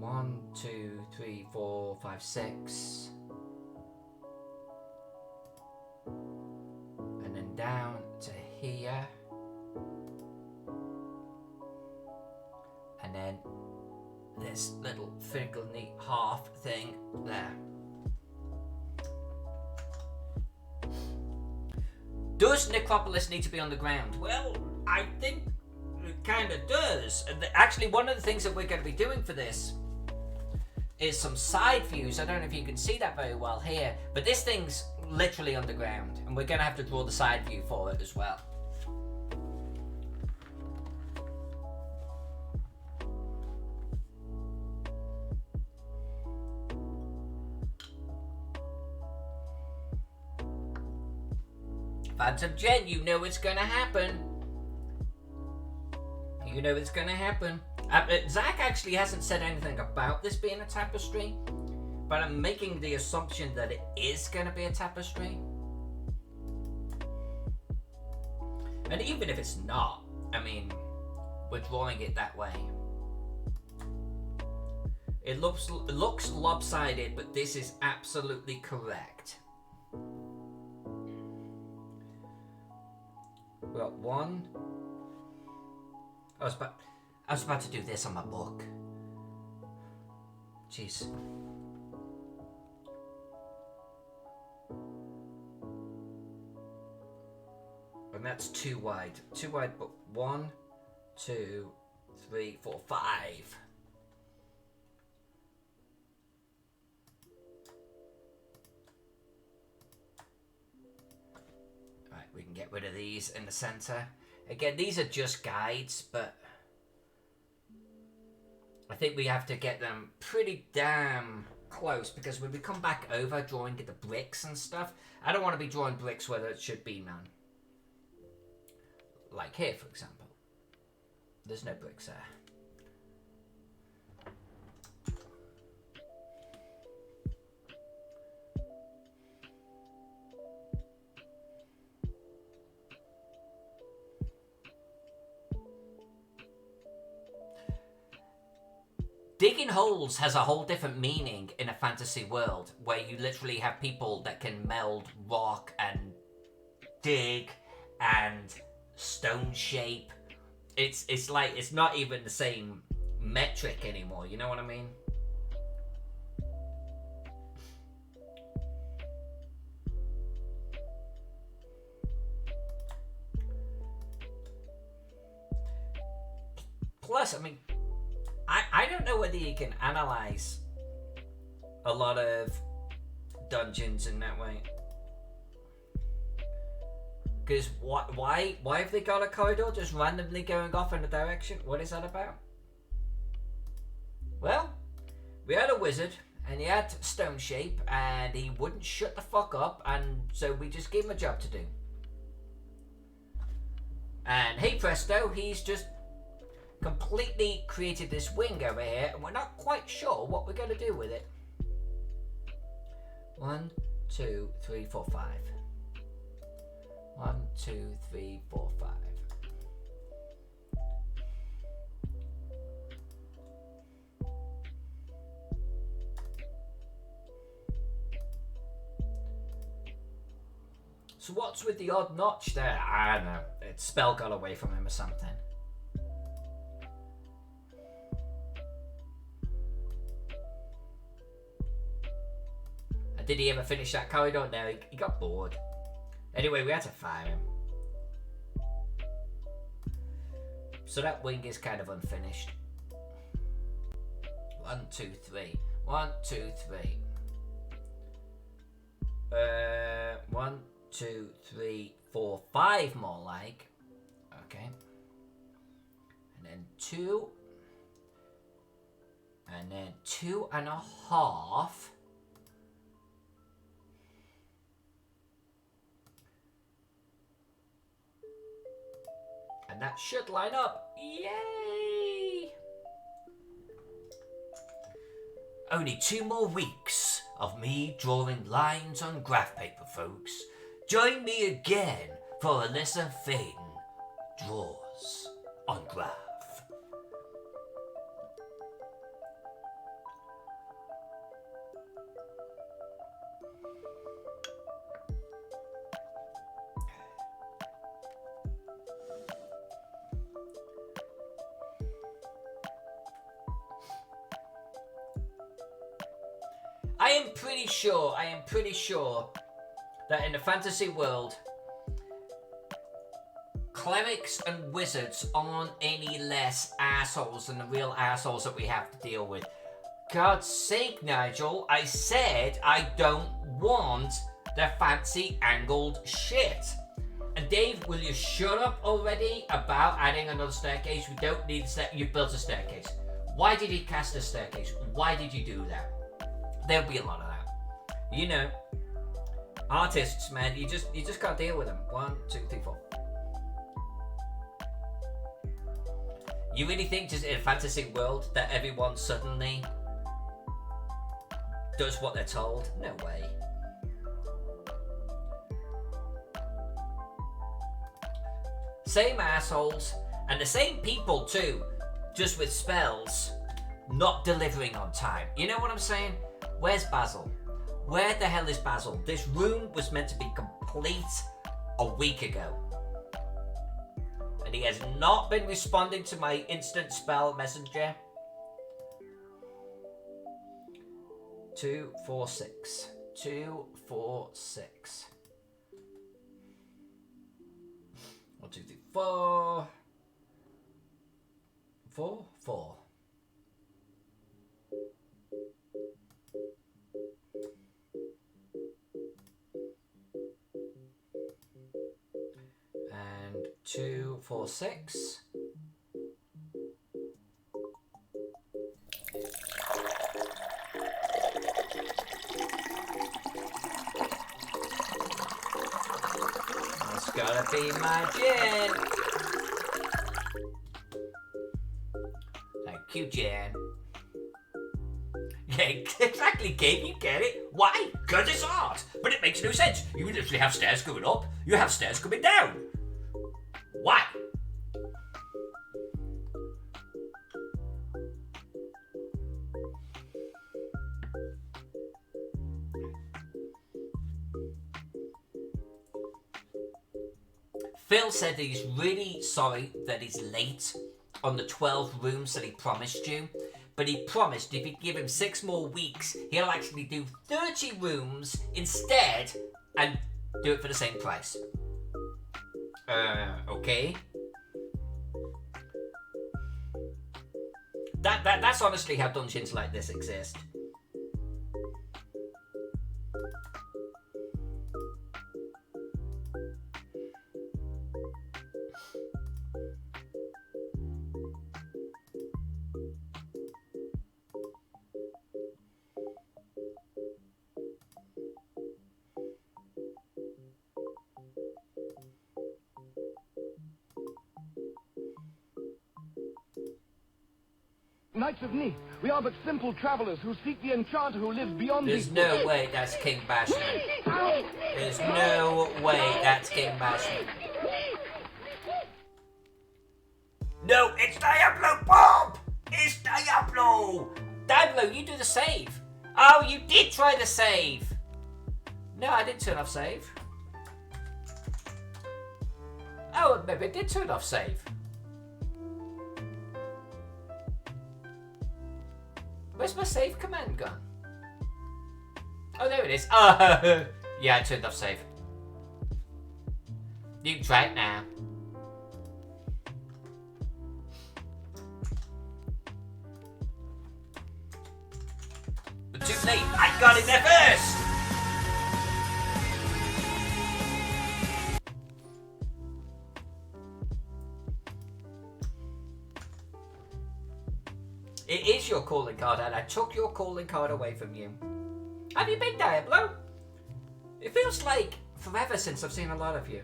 1, 2, 3, 4, 5, 6. And then down to here. And then this little fiddly half thing there. Does Necropolis need to be on the ground? Well, I think it kind of does. Actually, one of the things that we're going to be doing for this is some side views. I don't know if you can see that very well here, but this thing's literally underground, and we're going to have to draw the side view for it as well. Phantom Jen, you know it's going to happen. You know it's going to happen. Zach actually hasn't said anything about this being a tapestry, but I'm making the assumption that it is going to be a tapestry. And even if it's not, I mean, we're drawing it that way. It looks lopsided, but this is absolutely correct. We got one. I was about to do this on my book. Jeez. And that's too wide. Too wide, but 1, 2, 3, 4, 5. Right, we can get rid of these in the center. Again, these are just guides, but I think we have to get them pretty damn close, because when we come back over drawing the bricks and stuff, I don't want to be drawing bricks where there should be none. Like here, for example. There's no bricks there. Digging holes has a whole different meaning in a fantasy world, where you literally have people that can meld rock and dig and stone shape. It's like, it's not even the same metric anymore, you know what I mean? Plus, I mean, I don't know whether you can analyze a lot of dungeons in that way. Because why have they got a corridor just randomly going off in a direction? What is that about? Well, we had a wizard, and he had stone shape, and he wouldn't shut the fuck up, and so we just gave him a job to do. And hey presto, he's just completely created this wing over here, and we're not quite sure what we're going to do with it. 1, 2, 3, 4, 5. 1, 2, 3, 4, 5. So what's with the odd notch there? I don't know. Its spell got away from him or something. Did he ever finish that corridor? No, he got bored. Anyway, we had to fire him. So that wing is kind of unfinished. 1, 2, 3. 1, 2, 3. 1, 2, 3, 4, 5 more like. Okay. And then 2. And then 2.5. And that should line up. Yay! Only 2 more weeks of me drawing lines on graph paper, folks. Join me again for Alyssa Faden draws on graph. pretty sure that in the fantasy world, clerics and wizards aren't any less assholes than the real assholes that we have to deal with. God's sake, Nigel, I said I don't want the fancy angled shit. And Dave, will you shut up already about adding another staircase? We don't need a staircase. You built a staircase. Why did you cast a staircase? Why did you do that? There'll be a lot of that. You know, artists, man, you just can't deal with them. 1, 2, 3, 4. You really think just in a fantasy world that everyone suddenly does what they're told? No way. Same assholes, and the same people too, just with spells, not delivering on time. You know what I'm saying? Where's Basil? Where the hell is Basil? This room was meant to be complete a week ago. And he has not been responding to my instant spell messenger. 2, 4, 6. 2, 4, 6. 1, 2, 3, 4. 4, 4. And 2, 4, 6. That's gotta be my gin. Thank you, Jen. Yeah, exactly, Gabe, you get it. Why? Because it's art. But it makes no sense. You literally have stairs going up, you have stairs coming down. Why? Phil said that he's really sorry that he's late on the 12 rooms that he promised you, but he promised if you give him 6 more weeks, he'll actually do 30 rooms instead and do it for the same price. Okay. That's honestly how dungeons like this exist. Knights of Neath, we are but simple travelers who seek the enchanter who lives beyond There's no way that's King Bashman. There's no way that's King Bashman. No, it's Diablo Bob! It's Diablo! Diablo, you do the save. Oh, you did try the save. No, I didn't turn off save. Oh, maybe I did turn off save. Where's my save command gone? Oh, there it is. Oh, yeah, I turned off save. You can try it now. But too late. I got it there first. It is your calling card, and I took your calling card away from you. Have you been, Diablo? It feels like forever since I've seen a lot of you.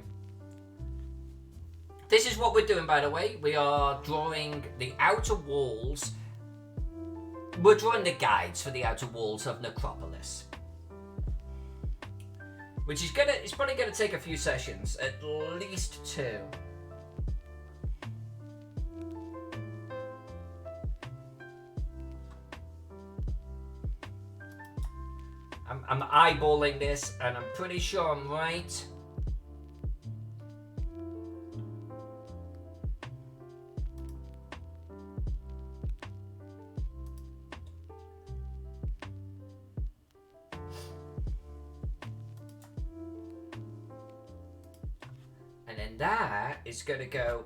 This is what we're doing, by the way. We are drawing the outer walls. We're drawing the guides for the outer walls of Necropolis. Which is it's probably gonna take a few sessions, at least 2. I'm eyeballing this, and I'm pretty sure I'm right. And then that is going to go...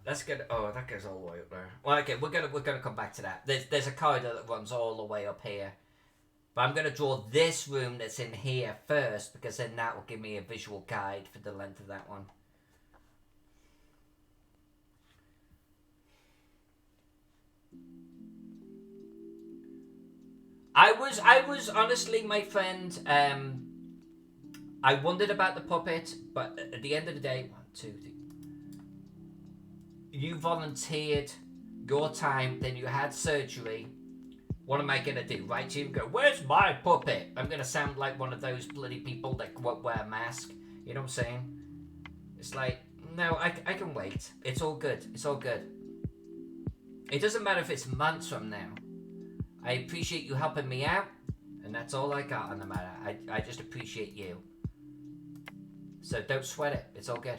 That's going to... Oh, that goes all the way up there. Well, okay, we're gonna come back to that. There's a corridor that runs all the way up here. But I'm going to draw this room that's in here first, because then that will give me a visual guide for the length of that one. I was honestly, my friend, I wondered about the puppet, but at the end of the day, 1, 2, 3. You volunteered your time, then you had surgery. What am I going to do? Right, you go, where's my puppet? I'm going to sound like one of those bloody people that won't wear a mask. You know what I'm saying? It's like, no, I can wait. It's all good. It's all good. It doesn't matter if it's months from now. I appreciate you helping me out, and that's all I got on the matter. I just appreciate you. So don't sweat it. It's all good.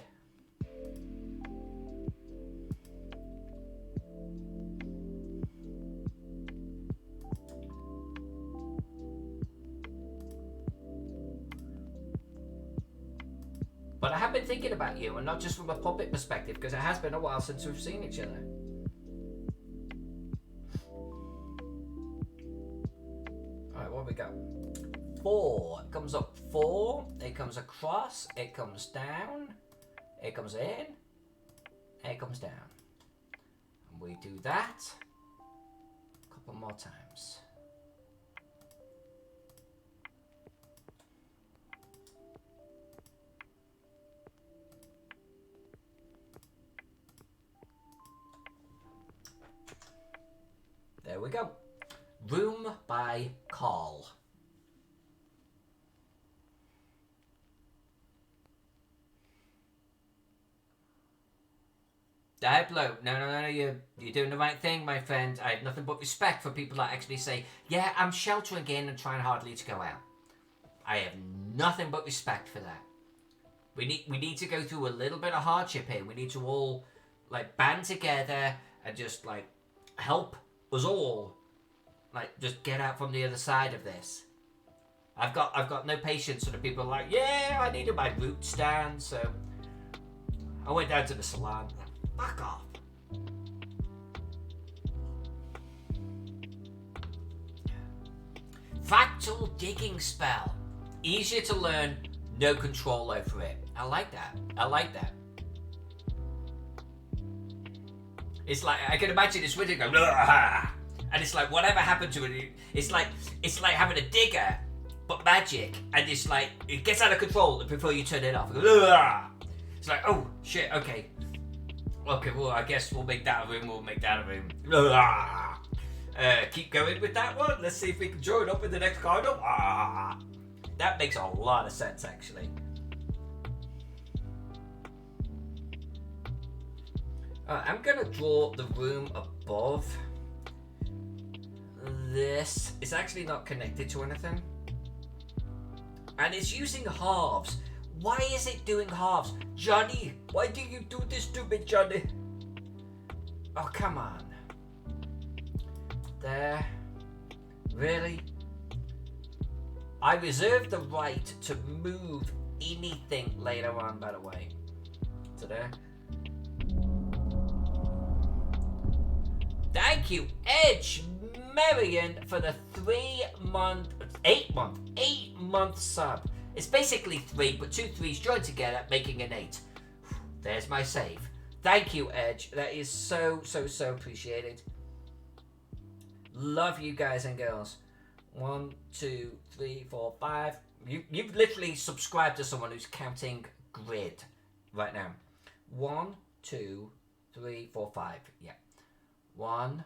But I have been thinking about you, and not just from a puppet perspective, because it has been a while since we've seen each other. Alright, what have we got? 4. It comes up 4. It comes across. It comes down. It comes in. It comes down. And we do that a couple more times. There we go. Room by Carl. Diablo, no, you're doing the right thing, my friend. I have nothing but respect for people that actually say, yeah, I'm sheltering in and trying hardly to go out. I have nothing but respect for that. We need to go through a little bit of hardship here. We need to all, like, band together and just, like, help us all, like, just get out from the other side of this. I've got no patience for the people like, yeah, I needed my roots down, so I went down to the salon. Fuck off. Fractal digging spell. Easier to learn, no control over it. I like that. I like that. It's like, I can imagine this window go, and it's like, whatever happened to it, it's like having a digger, but magic, and it's like, it gets out of control before you turn it off. It's like, oh, shit, okay. Okay, well, I guess we'll make that a room, keep going with that one. Let's see if we can join up with the next card. That makes a lot of sense, actually. I'm going to draw the room above this. It's actually not connected to anything. And it's using halves. Why is it doing halves? Johnny, why do you do this to me, Johnny? Oh, come on. There. Really? I reserve the right to move anything later on, by the way. So there. Thank you, Edge Marion, for the 8 month sub. It's basically 3, but 2 3s joined together, making an 8. There's my save. Thank you, Edge. That is so appreciated. Love you guys and girls. 1, 2, 3, 4, 5. You've literally subscribed to someone who's counting grid right now. 1, 2, 3, 4, 5. Yeah. 1,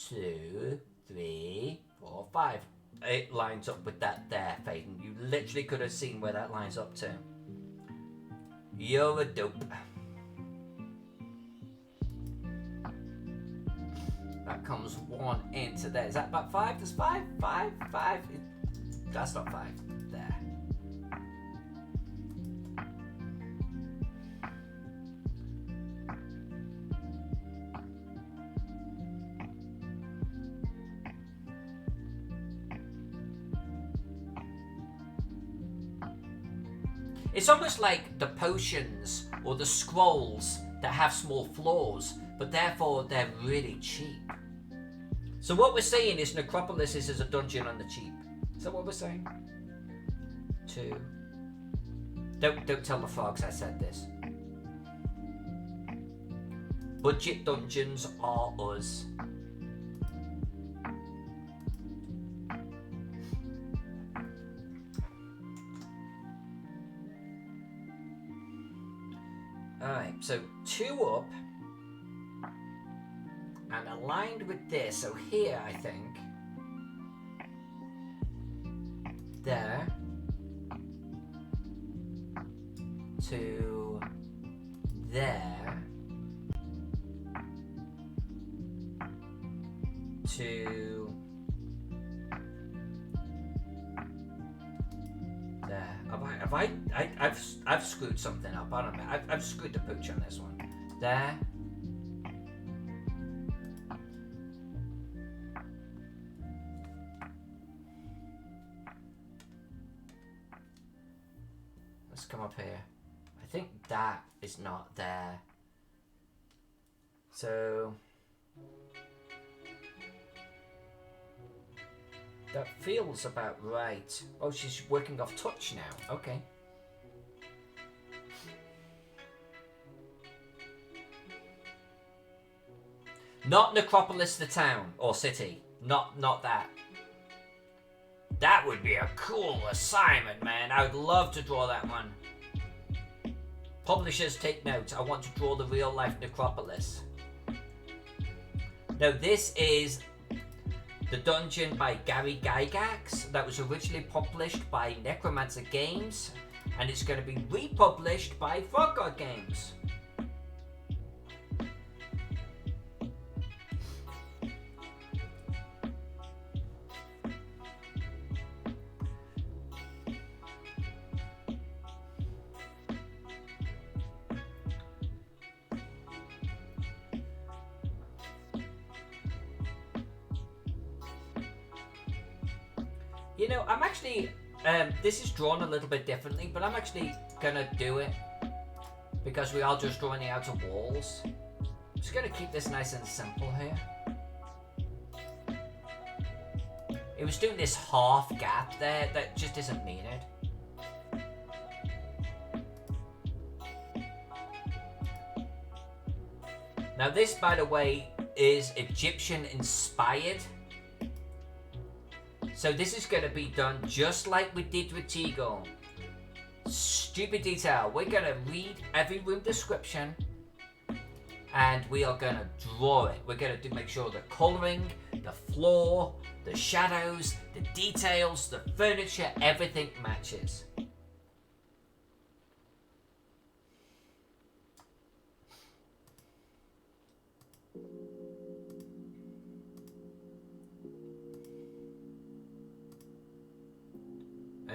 2, 3, 4, 5. It lines up with that there, Faden. You literally could have seen where that lines up to. You're a dope. That comes 1 into there. Is that about 5? There's 5? 5? That's not 5. There. It's almost like the potions or the scrolls that have small flaws, but therefore they're really cheap. So what we're saying is Necropolis is a dungeon on the cheap. Is that what we're saying? 2. Don't tell the frogs I said this. Budget dungeons are us. Alright, so 2 up. And aligned with this, so here I think. There. To there. To there. I've screwed something up. I don't know. I've screwed the pooch on this one. There. Let's come up here. I think that is not there. So that feels about right. Oh, she's working off touch now. Okay. Not Necropolis the town or city. Not that. That would be a cool assignment, man. I would love to draw that one. Publishers, take note. I want to draw the real life Necropolis. Now this is the dungeon by Gary Gygax that was originally published by Necromancer Games, and it's going to be republished by Frog God Games. You know, I'm actually, this is drawn a little bit differently, but I'm actually gonna do it because we are just drawing the outer walls. I'm just gonna keep this nice and simple here. It was doing this half gap there that just isn't needed. Now this, by the way, is Egyptian inspired. So this is going to be done just like we did with Tigo. Stupid detail. We're going to read every room description and we are going to draw it. We're going to make sure the colouring, the floor, the shadows, the details, the furniture, everything matches.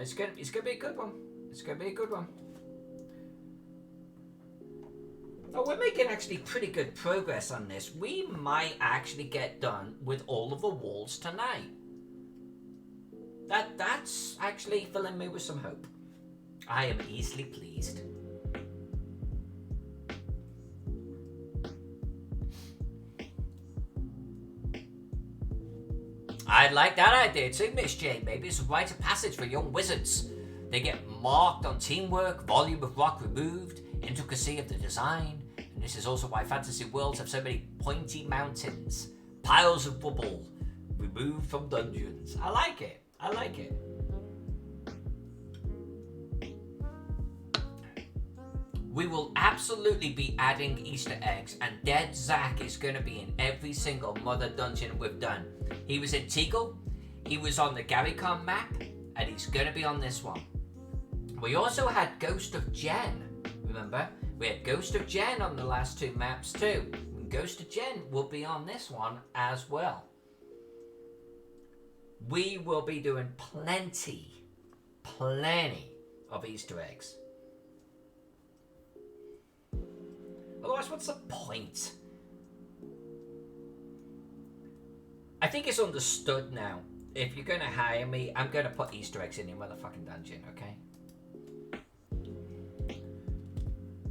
It's gonna be a good one. It's gonna be a good one. Oh, we're making actually pretty good progress on this. We might actually get done with all of the walls tonight. That's actually filling me with some hope. I am easily pleased. I like that idea too, Miss J. Maybe it's a rite of passage for young wizards. They get marked on teamwork, volume of rock removed, intricacy of the design, and this is also why fantasy worlds have so many pointy mountains, piles of bubble removed from dungeons. I like it. I like it. We will absolutely be adding Easter eggs, and Dead Zack is going to be in every single Mother dungeon we've done. He was in Teagle, he was on the Garrycon map, and he's going to be on this one. We also had Ghost of Jen, remember? We had Ghost of Jen on the last 2 maps too. And Ghost of Jen will be on this one as well. We will be doing plenty of Easter eggs. Otherwise, what's the point? I think it's understood now. If you're going to hire me, I'm going to put Easter eggs in your motherfucking dungeon, okay?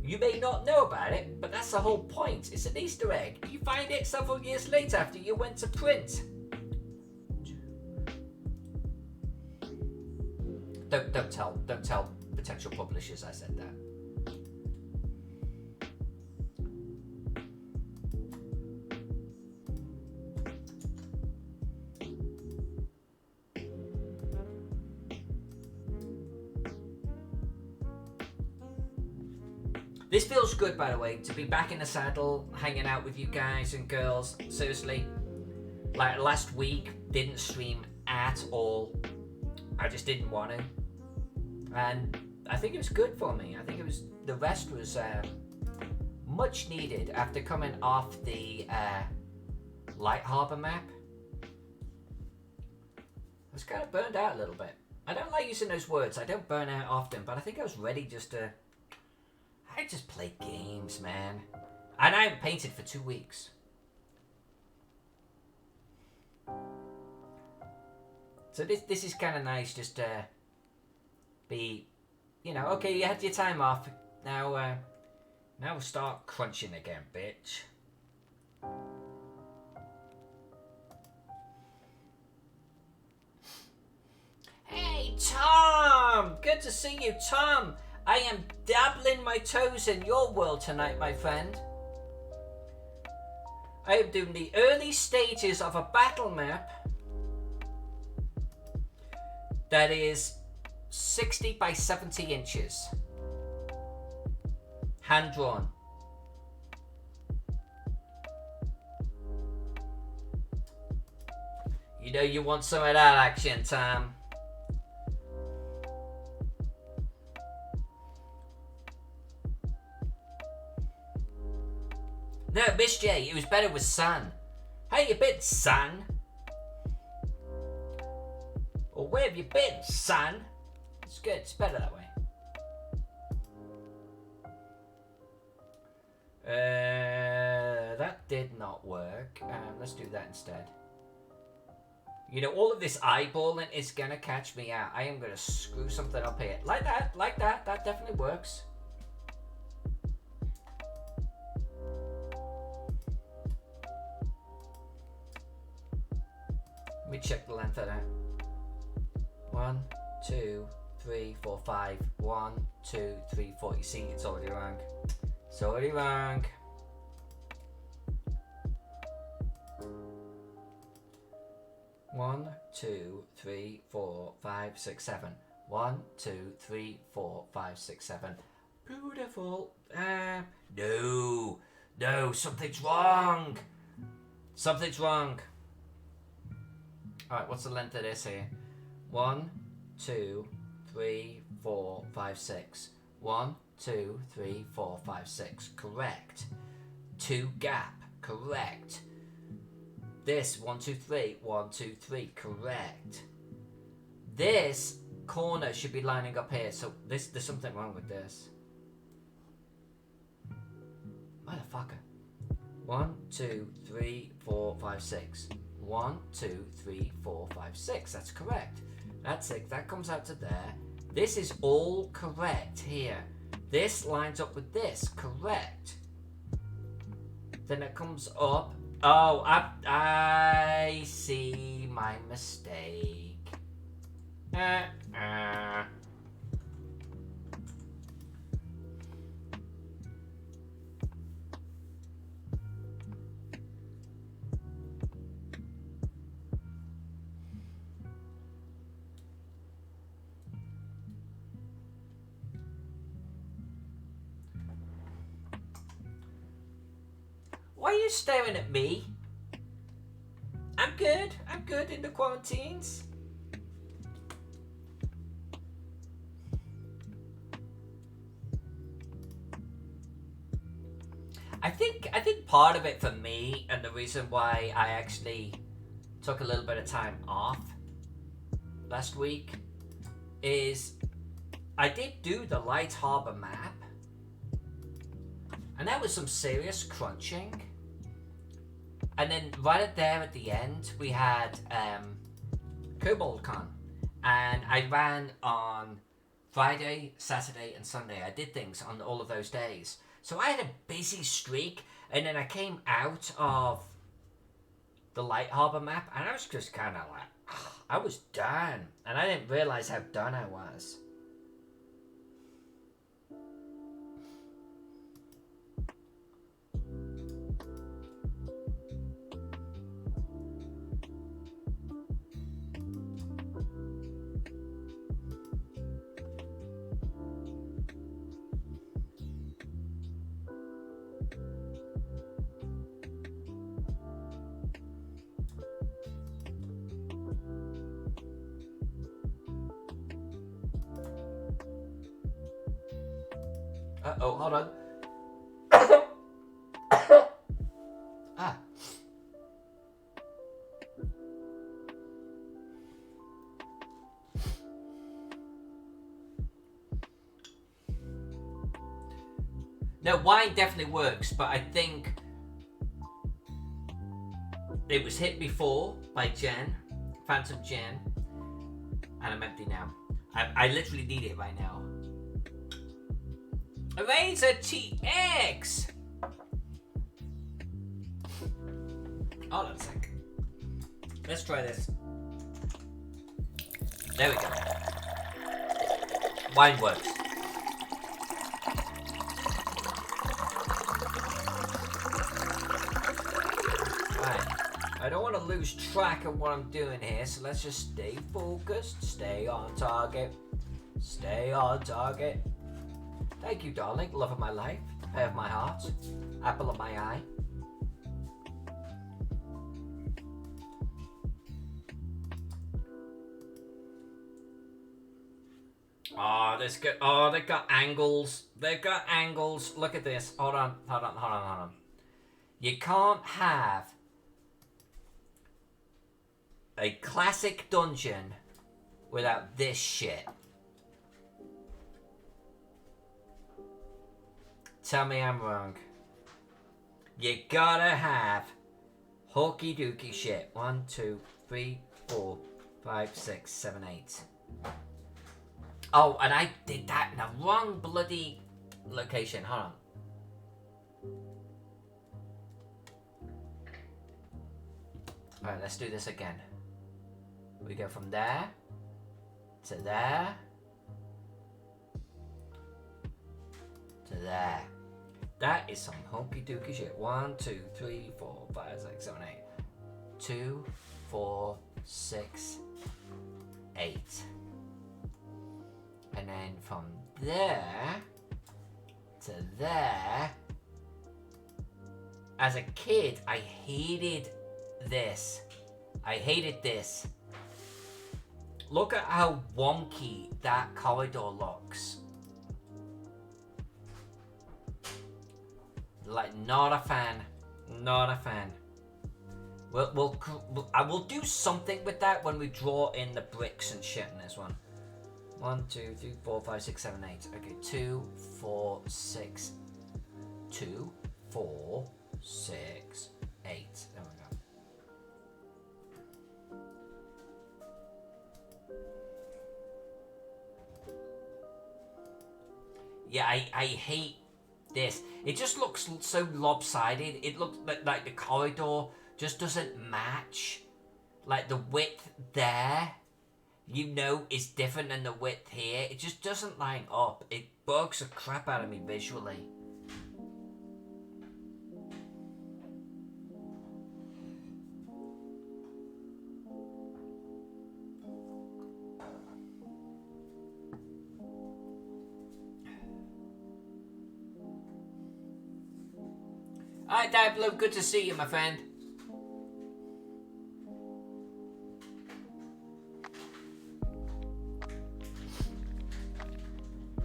You may not know about it, but that's the whole point. It's an Easter egg. You find it several years later after you went to print. Don't tell potential publishers I said that. This feels good, by the way, to be back in the saddle, hanging out with you guys and girls. Seriously, like last week, didn't stream at all. I just didn't want to, and I think it was good for me. I think the rest was much needed after coming off the Light Harbor map. I was kind of burned out a little bit. I don't like using those words. I don't burn out often, but I think I was ready just to. I just play games, man. And I haven't painted for 2 weeks. So this is kind of nice, just to be, you know, okay, you had your time off. Now we'll start crunching again, bitch. Hey, Tom! Good to see you, Tom. I am dabbling my toes in your world tonight, my friend. I am doing the early stages of a battle map that is 60 by 70 inches. Hand drawn. You know you want some of that action, Tom. No, Miss J, it was better with sun. How you been, son? Or where have you been, son? It's good, it's better that way. That did not work. Let's do that instead. You know, all of this eyeballing is gonna catch me out. I am gonna screw something up here. Like that, that definitely works. Let me check the length of that. 1, 2, 3, 4, 5. 1, 2, 3, 4. You see, it's already wrong. It's already wrong. One, 2, 3, 4, 5, 6, 7. 1, 2, 3, 4, 5, 6, 7. Beautiful. No, something's wrong. Something's wrong. Alright, what's the length of this here? 1, 2, 3, 4, 5, 6. 1, 2, 3, 4, 5, 6. Correct. 2 gap. Correct. This 1, 2, 3. 1, 2, 3. Correct. This corner should be lining up here. So there's something wrong with this. Motherfucker. 1, 2, 3, 4, 5, 6. 1, 2, 3, 4, 5, 6. That's correct. That's it. That comes out to there. This is all correct here. This lines up with this. Correct. Then it comes up. Oh, I see my mistake. Why are you staring at me? I'm good. I'm good in the quarantines. I think part of it for me, and the reason why I actually took a little bit of time off last week, is I did do the Light Harbor map, and that was some serious crunching. And then right there at the end, we had KoboldCon, and I ran on Friday, Saturday, and Sunday. I did things on all of those days. So I had a busy streak, and then I came out of the Light Harbor map, and I was just kind of like, I was done. And I didn't realize how done I was. Uh-oh, hold on. Ah. No, wine definitely works, but I think it was hit before by Jen, Phantom Jen, and I'm empty now. I literally need it right now. Razor TX! Hold on a sec. Let's try this. There we go. Wine works. Right. I don't want to lose track of what I'm doing here, so let's just stay focused, stay on target, stay on target. Thank you, darling. Love of my life. Pay of my heart. Apple of my eye. Oh, this good. Oh, they've got angles. They've got angles. Look at this. Hold on. You can't have a classic dungeon without this shit. Tell me I'm wrong. You gotta have hokey dokey shit. 1, 2, 3, 4, 5, 6, 7, 8. Oh, and I did that in the wrong bloody location. Hold on. Alright, let's do this again. We go from there to there to there. That is some honky dooky shit. 1, 2, 3, 4, 5, 6, 7, 8. 2, 4, 6, 8. And then from there to there. As a kid, I hated this. I hated this. Look at how wonky that corridor looks. Like, not a fan. Not a fan. I will do something with that when we draw in the bricks and shit in this one. 1, 2, 3, 4, 5, 6, 7, 8. Okay, 2, 4, 6. 2, 4, 6, 8. There we go. Yeah, I hate this. It just looks so lopsided. It looks like the corridor just doesn't match. Like the width there, you know, is different than the width here. It just doesn't line up. It bugs the crap out of me visually. Alright, Diablo, good to see you, my friend.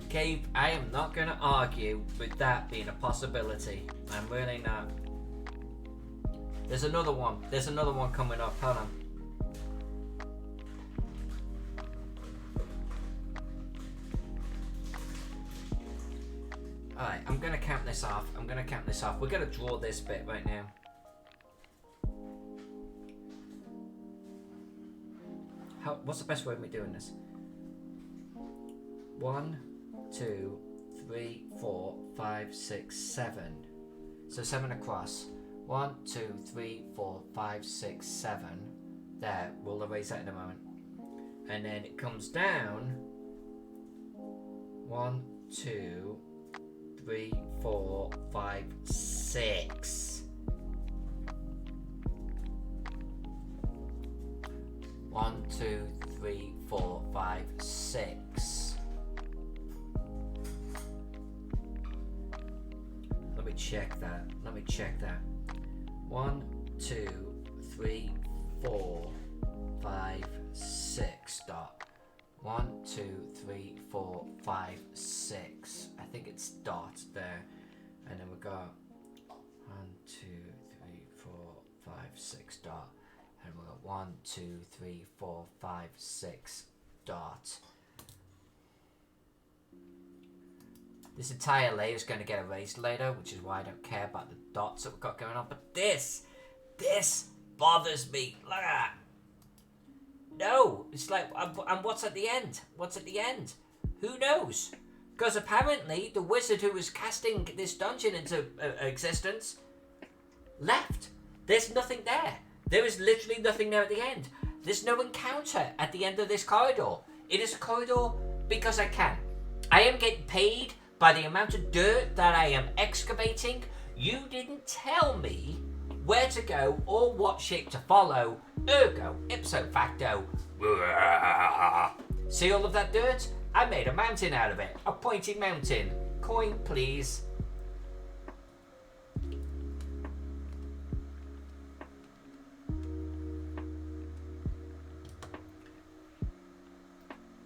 Cave, I am not going to argue with that being a possibility. I'm really not. There's another one. There's another one coming up. Hold on. Alright, I'm going to count this off. We're going to draw this bit right now. What's the best way of me doing this? 1, 2, 3, 4, 5, 6, 7. So 7 across. 1, 2, 3, 4, 5, 6, 7. There, we'll erase that in a moment. And then it comes down. 1, 2, 3, 4, 5, 6. 1, 2, 3, 4, 5, 6. Let me check that. 1, 2, 3, 4, 5, 6. Dot. 1, 2, 3, 4, 5, 6. I think it's dot there. And then we got 1, 2, 3, 4, 5, 6 dot. And we got 1, 2, 3, 4, 5, 6 dot. This entire layer is going to get erased later, which is why I don't care about the dots that we've got going on. But this bothers me. Look at that. No, it's like, and what's at the end? What's at the end? Who knows? Because apparently the wizard who was casting this dungeon into existence left. There's nothing there. There is literally nothing there at the end. There's no encounter at the end of this corridor. It is a corridor because I can. I am getting paid by the amount of dirt that I am excavating. You didn't tell me where to go or what shape to follow. Ergo, ipso facto. See all of that dirt? I made a mountain out of it. A pointy mountain. Coin, please.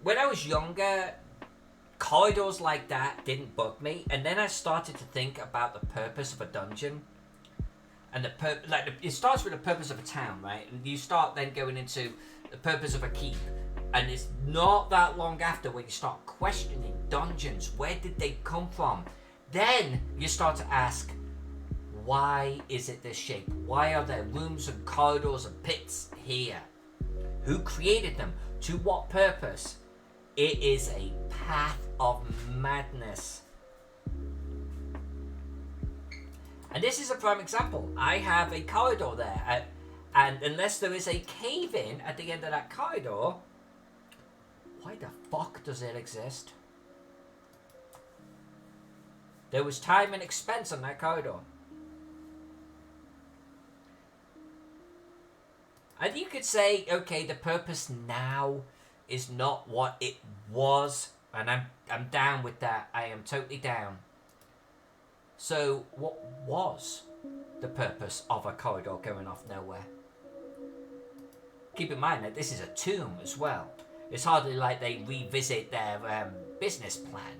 When I was younger, corridors like that didn't bug me, and then I started to think about the purpose of a dungeon, and it starts with the purpose of a town, right? And you start then going into the purpose of a keep, and it's not that long after when you start questioning dungeons. Where did they come from? Then you start to ask, why is it this shape? Why are there rooms and corridors and pits here? Who created them? To what purpose? It is a path of madness. And this is a prime example. I have a corridor there, and unless there is a cave-in at the end of that corridor, why the fuck does it exist? There was time and expense on that corridor. And you could say, okay, the purpose now is not what it was, and I'm down with that. I am totally down. So what was the purpose of a corridor going off nowhere? Keep in mind that this is a tomb as well. It's hardly like they revisit their business plan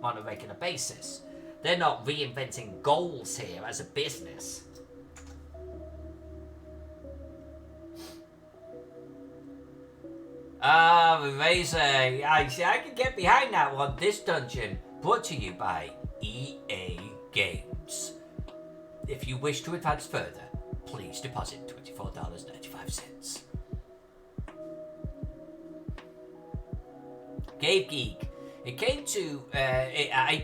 on a regular basis. They're not reinventing goals here as a business. Razor. I can get behind that one. This dungeon brought to you by EA Games. If you wish to advance further, please deposit $24.95. Cave Geek. I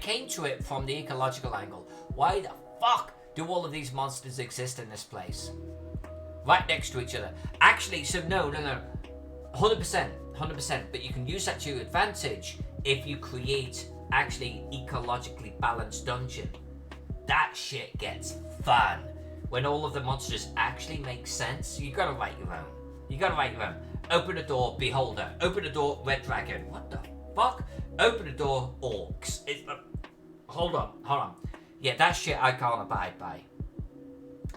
came to it from the ecological angle. Why the fuck do all of these monsters exist in this place? Right next to each other. Actually, so no. 100%, but you can use that to your advantage if you create actually ecologically balanced dungeon. That shit gets fun. When all of the monsters actually make sense, you gotta write your own. Open a door, beholder. Open a door, red dragon. What the fuck? Open a door, orcs. Hold on. Yeah, that shit I can't abide by.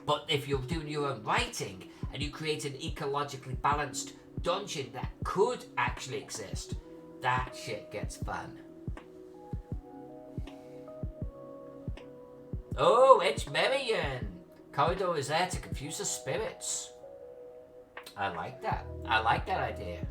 But if you're doing your own writing and you create an ecologically balanced dungeon that could actually exist, that shit gets fun. Oh, it's Marion. Corridor is there to confuse the spirits. I like that idea.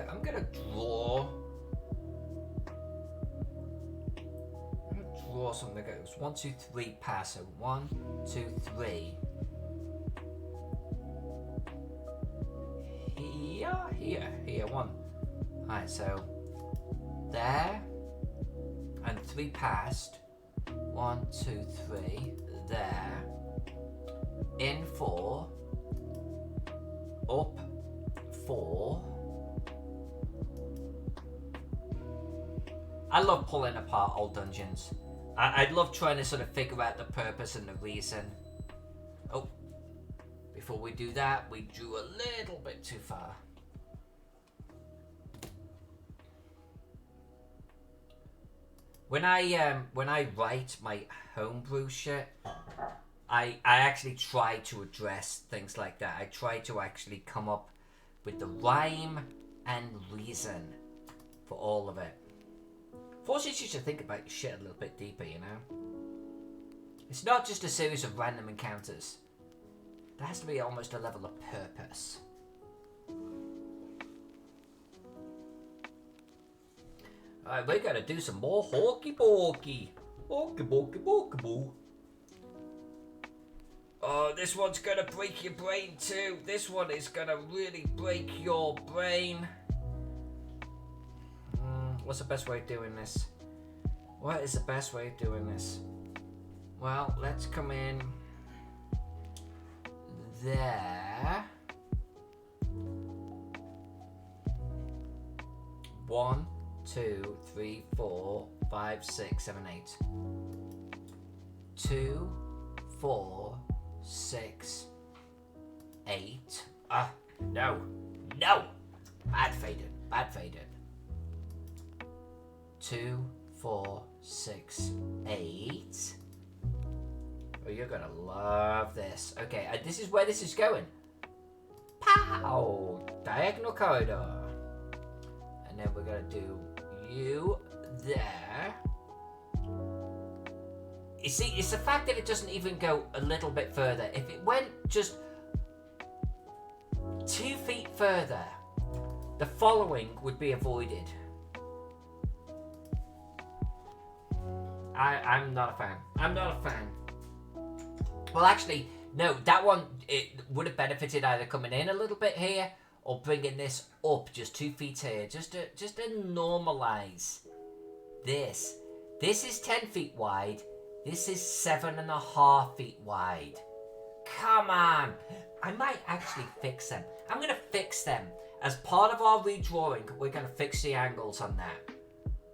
I'm gonna draw draw something that goes 1, 2, 3, pass. So 1, 2, 3. Here, 1. Alright, so there. And 3 passed. 1, 2, 3. There. In 4. Up 4. I love pulling apart old dungeons. I love trying to sort of figure out the purpose and the reason. Oh, before we do that, we drew a little bit too far. When I write my homebrew shit, I actually try to address things like that. I try to actually come up with the rhyme and reason for all of it. Forces you to think about your shit a little bit deeper, you know? It's not just a series of random encounters. There has to be almost a level of purpose. Alright, we're gonna do some more hokey-pokey. Hokey-pokey-pokey-boo. Oh, this one's gonna break your brain too. This one is gonna really break your brain. What's the best way of doing this? What is the best way of doing this? Well, let's come in there. 1, 2, 3, 4, 5, 6, 7, 8. 2, 4, 6, 8. No. Bad faded. 2, 4, 6, 8. Oh, you're gonna love this. Okay, this is where this is going. Pow! Diagonal corridor. And then we're gonna do you there. You see, it's the fact that it doesn't even go a little bit further. If it went just 2 feet further, the following would be avoided. I'm not a fan. Well, actually, no, that one, it would have benefited either coming in a little bit here or bringing this up just 2 feet here, just to normalize this. This is 10 feet wide. This is 7.5 feet wide. Come on. I might actually fix them. I'm going to fix them. As part of our redrawing, we're going to fix the angles on that.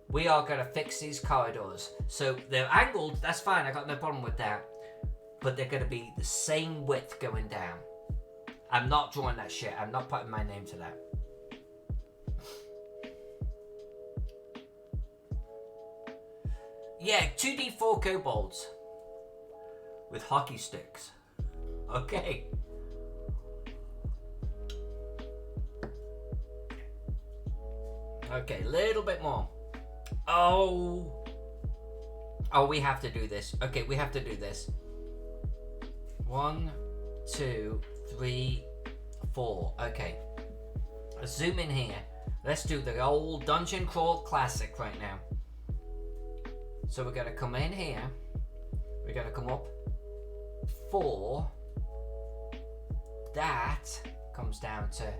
We are going to fix these corridors. So they're angled, that's fine, I got no problem with that. But they're going to be the same width going down. I'm not drawing that shit. I'm not putting my name to that. Yeah, 2d4 kobolds. With hockey sticks. Okay. Okay, a little bit more. Oh, we have to do this. Okay, we have to do this. 1, 2, 3, 4. Okay. Let's zoom in here. Let's do the old Dungeon Crawl Classic right now. So we're going to come in here. We're going to come up 4. That comes down to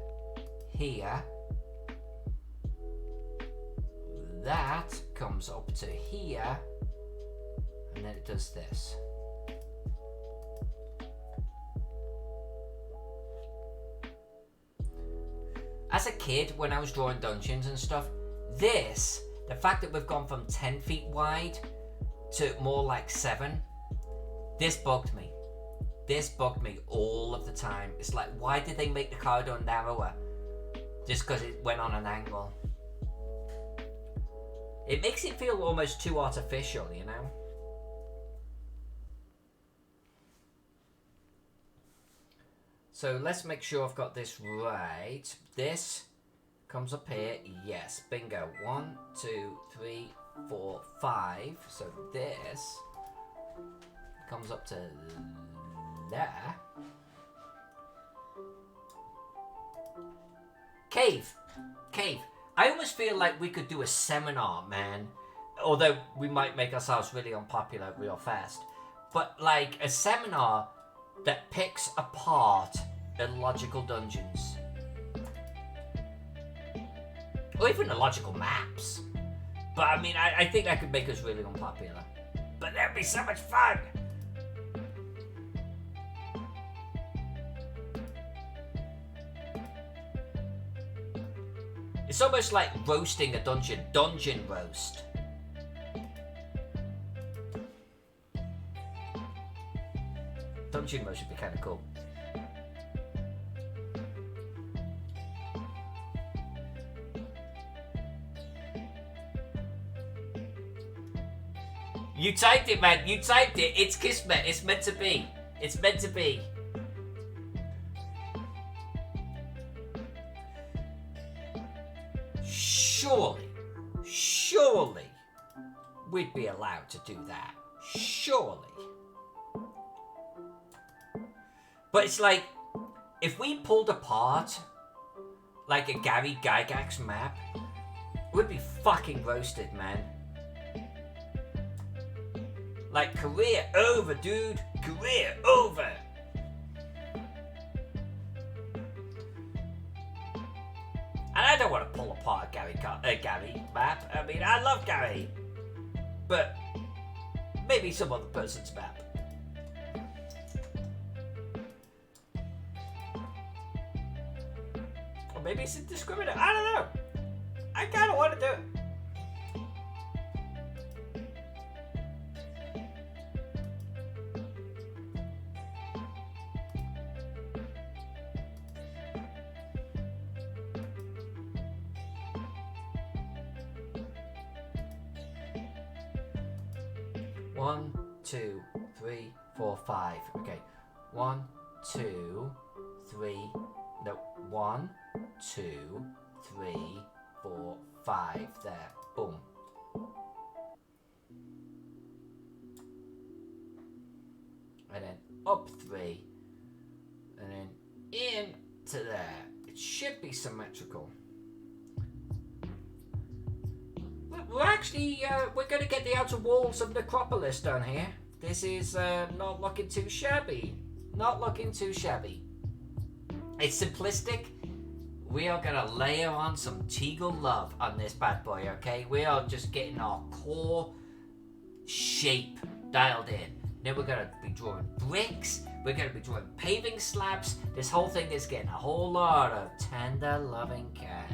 here. That comes up to here. And then it does this. As a kid, when I was drawing dungeons and stuff, the fact that we've gone from 10 feet wide to more like 7, this bugged me. This bugged me all of the time. It's like, why did they make the corridor narrower? Just because it went on an angle. It makes it feel almost too artificial, you know? So let's make sure I've got this right. This comes up here. Yes, bingo. 1, 2, 3, 4, 5. So this comes up to there. Cave. I almost feel like we could do a seminar, man, although we might make ourselves really unpopular real fast, but like a seminar that picks apart illogical dungeons. Or even illogical maps. But I mean, I think that could make us really unpopular. But that'd be so much fun! It's almost like roasting a dungeon. Dungeon roast. Dungeon roast would be kind of cool. You typed it, man. You typed it. It's Kismet. It's meant to be. It's meant to be. Surely, we'd be allowed to do that. Surely. But it's like, if we pulled apart, like a Gary Gygax map, we'd be fucking roasted, man. Like, career over, dude. Career over. And I don't want to pull apart Gary map. I mean, I love Gary. But maybe some other person's map. Or maybe it's indiscriminate. I don't know. I kind of want to do it. One, two, three, four, five. Okay. 1, 2, 3. No. 1, 2, 3, 4, 5. There. Boom. And then up 3. And then into there. It should be symmetrical. We're actually, we're going to get the outer walls of Necropolis done here. This is not looking too shabby. Not looking too shabby. It's simplistic. We are going to layer on some Teagle love on this bad boy, okay? We are just getting our core shape dialed in. Then we're going to be drawing bricks. We're going to be drawing paving slabs. This whole thing is getting a whole lot of tender loving care.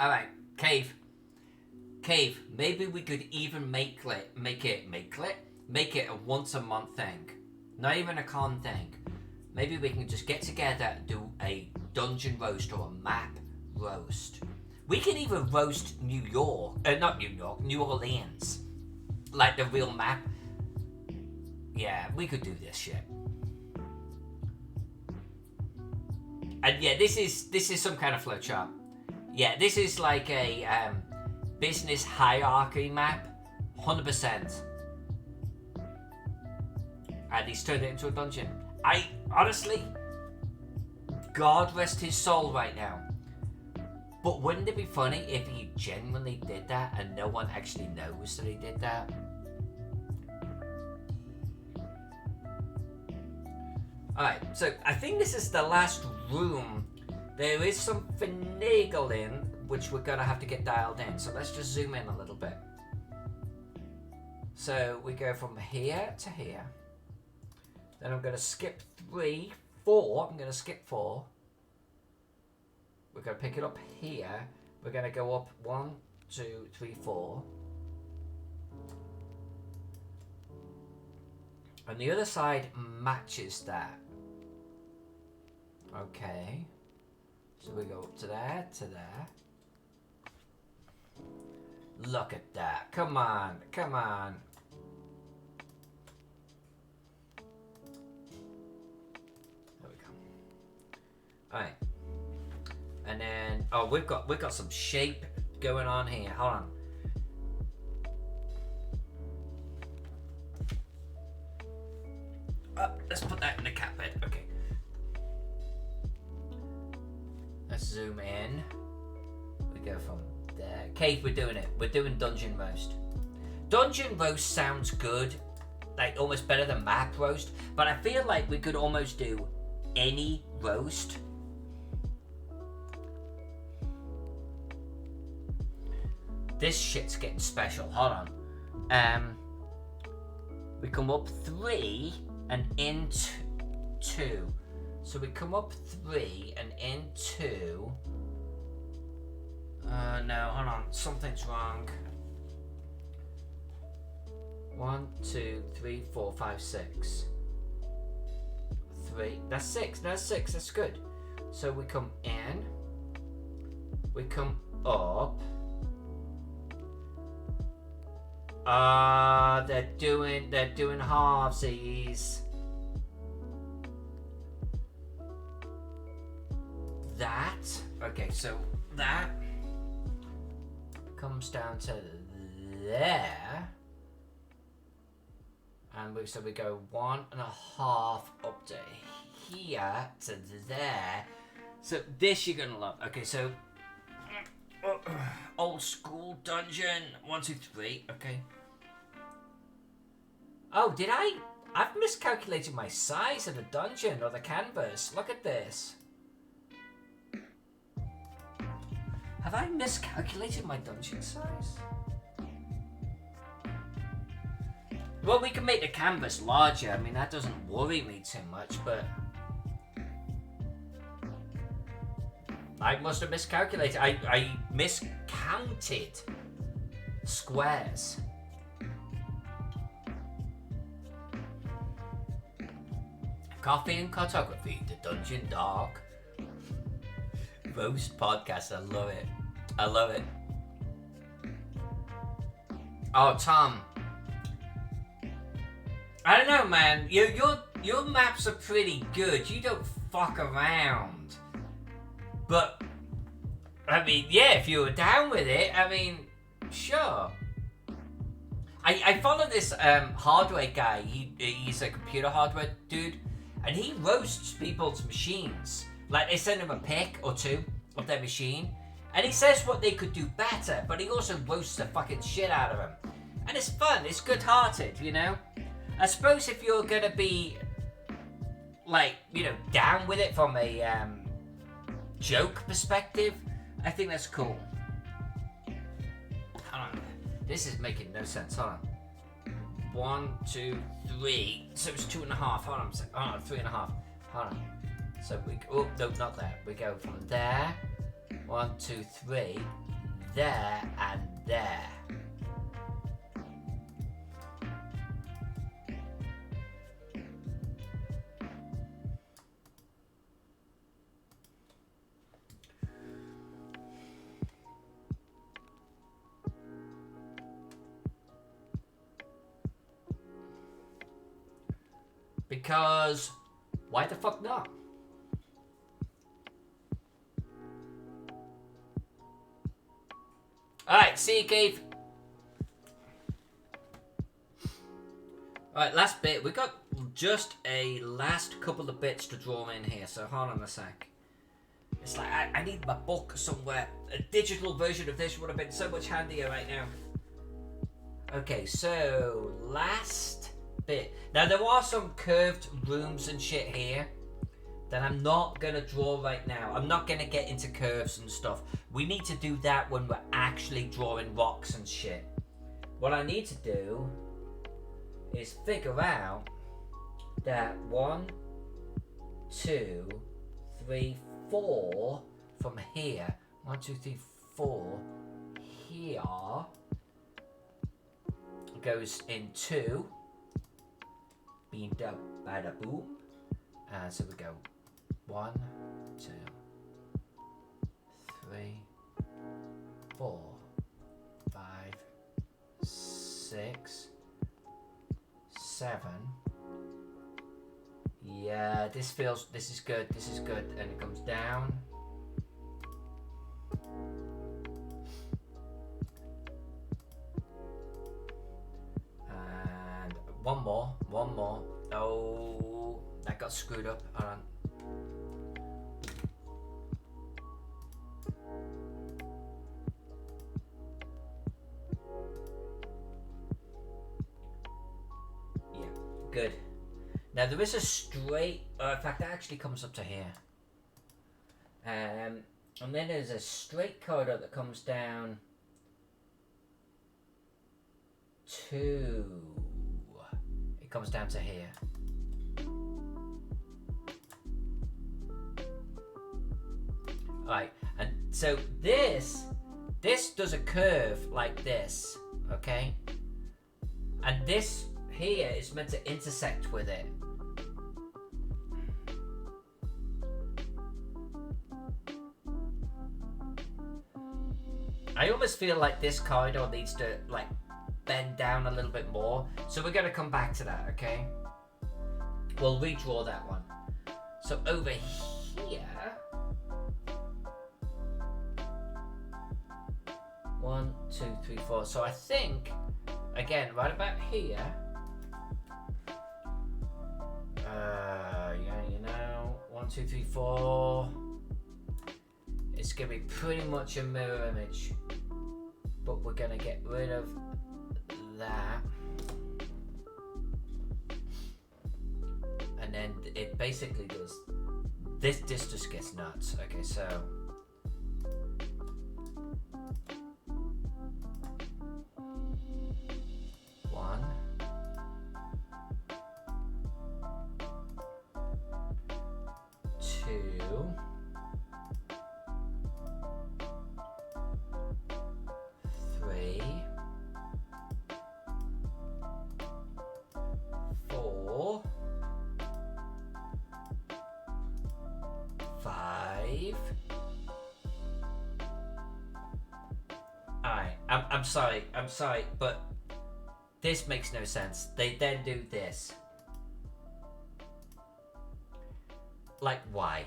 Alright, cave. Maybe we could even make it a once a month thing. Not even a con thing. Maybe we can just get together and do a dungeon roast or a map roast. We can even roast New Orleans. Like the real map. Yeah, we could do this shit. And yeah, this is some kind of flowchart. Yeah, this is like a business hierarchy map, 100%. And he's turned it into a dungeon. I honestly, God rest his soul right now. But wouldn't it be funny if he genuinely did that and no one actually knows that he did that? Alright, so I think this is the last room. There is some finagling, which we're going to have to get dialed in. So let's just zoom in a little bit. So we go from here to here. Then I'm going to skip 3, 4. I'm going to skip 4. We're going to pick it up here. We're going to go up 1, 2, 3, 4. And the other side matches that. Okay. So we go up to there, to there. Look at that. Come on, come on. There we go. Alright. And then we've got some shape going on here. Hold on. Let's put that in the cat bed. Okay. Let's zoom in. We go from there. Cave, we're doing it. We're doing Dungeon Roast. Dungeon Roast sounds good. Like, almost better than Map Roast. But I feel like we could almost do any roast. This shit's getting special. Hold on. We come up 3 and into 2. So we come up 3 and into... no, hold on. Something's wrong. 1, 2, 3, 4, 5, 6. 3. That's 6. That's 6. That's good. So we come in. We come up. They're doing halvesies. That. Okay, so that comes down to there. And so we go 1.5 up to here to there. So this you're gonna love. Okay, so old school dungeon. 1, 2, 3. Okay. Oh, did I? I've miscalculated my size of the dungeon or the canvas. Look at this. Have I miscalculated my dungeon size? Well, we can make the canvas larger. I mean, that doesn't worry me too much, but I must have miscalculated. I miscounted squares. Coffee and cartography, the Dungeon Dark Roast podcast. I love it. I love it. Oh, Tom. I don't know, man. Your maps are pretty good. You don't fuck around. But I mean, yeah, if you were down with it, I mean, sure. I follow this hardware guy. He's a computer hardware dude, and he roasts people's machines. Like, they send him a pic or 2 of their machine, and he says what they could do better, but he also roasts the fucking shit out of them. And it's fun. It's good-hearted, you know. I suppose if you're gonna be, like, you know, down with it from a joke perspective, I think that's cool. Hold on. This is making no sense. Hold on. 1, 2, 3. So it's 2.5. Hold on a second. Hold on, 3.5. Hold on. So we oh no, not there. We go from there. 1, 2, 3. There and there. Because why the fuck not? Alright, see you, Keith. Alright, last bit. We got just a last couple of bits to draw in here, so hold on a sec. It's like, I need my book somewhere. A digital version of this would have been so much handier right now. Okay, so last bit. Now, there are some curved rooms and shit here that I'm not going to draw right now. I'm not going to get into curves and stuff. We need to do that when we're actually drawing rocks and shit. What I need to do is figure out that 1, 2, 3, 4 from here. 1, 2, 3, 4 here goes in 2. Beamed up, bada boom. So we go 1, 2, 3, 4, 5, 6, 7. Yeah, this is good. This is good. And it comes down. And one more. Oh, that got screwed up. Hold on. Yeah, good. Now there is a straight. In fact, that actually comes up to here. And then there's a straight corridor that comes down to. It comes down to here. Right, and so this does a curve like this, okay? And this here is meant to intersect with it. I almost feel like this corridor needs to like bend down a little bit more. So we're going to come back to that, okay? We'll redraw that one. So over here... 1, 2, 3, 4. So I think, again, right about here... yeah, you know, 1, 2, 3, 4... It's going to be pretty much a mirror image. But we're going to get rid of that. And then it basically does... This just gets nuts. Okay, so... One. Two. 3. 4. 5. Alright, I'm sorry, but this makes no sense. They then do this. Like, why?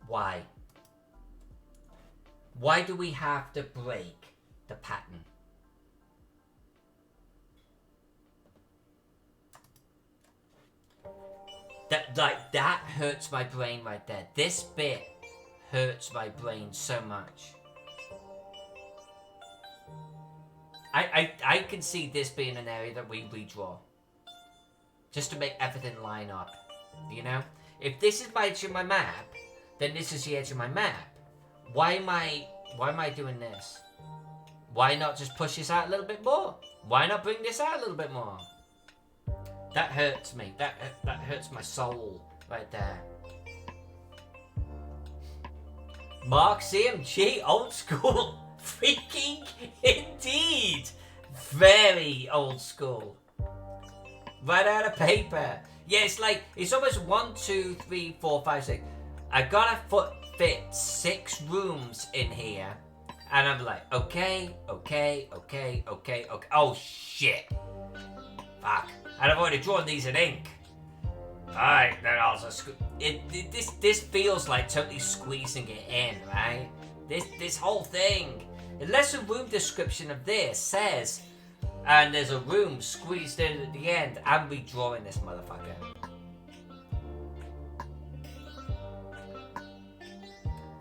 Why? Why do we have to break the pattern? That hurts my brain right there. This bit hurts my brain so much. I can see this being an area that we redraw. Just to make everything line up. You know? If this is my edge of my map, then this is the edge of my map. Why am I doing this? Why not just push this out a little bit more? Why not bring this out a little bit more? That hurts me. That hurts my soul right there. Mark CMG, old school. Freaking indeed. Very old school. Right out of paper. Yeah, it's like, it's almost 1, 2, 3, 4, 5, 6. I gotta fit 6 rooms in here. And I'm like, okay. Oh, shit. Fuck. And I've already drawn these in ink. Alright, then I'll just... This feels like totally squeezing it in, right? This whole thing. Unless the room description of this says, and there's a room squeezed in at the end, I'm redrawing this motherfucker.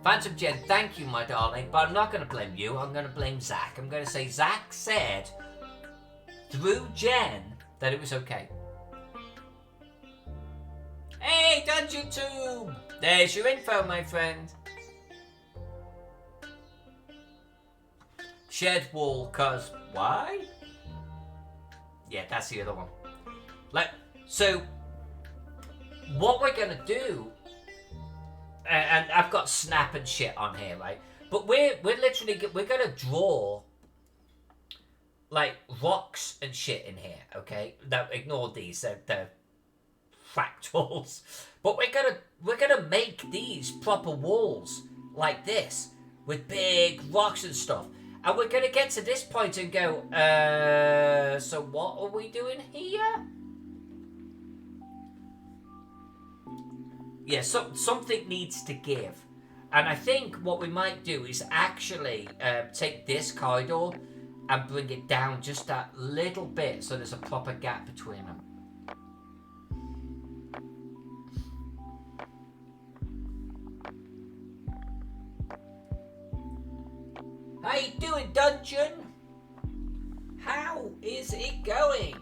Phantom Jen, thank you, my darling, but I'm not going to blame you. I'm going to blame Zach. I'm going to say Zach said, through Jen, that it was okay. Hey, Dungeon Tube! There's your info, my friend. Shed wall, cause why? Yeah, that's the other one. Like, so what we're gonna do, and I've got snap and shit on here, right? But we're literally gonna draw like rocks and shit in here, okay? Now ignore these, they're fractals. But we're gonna make these proper walls like this with big rocks and stuff. And we're going to get to this point and go, so what are we doing here? Yeah, something needs to give. And I think what we might do is actually take this corridor and bring it down just that little bit so there's a proper gap between them. How you doing, dungeon? How is it going?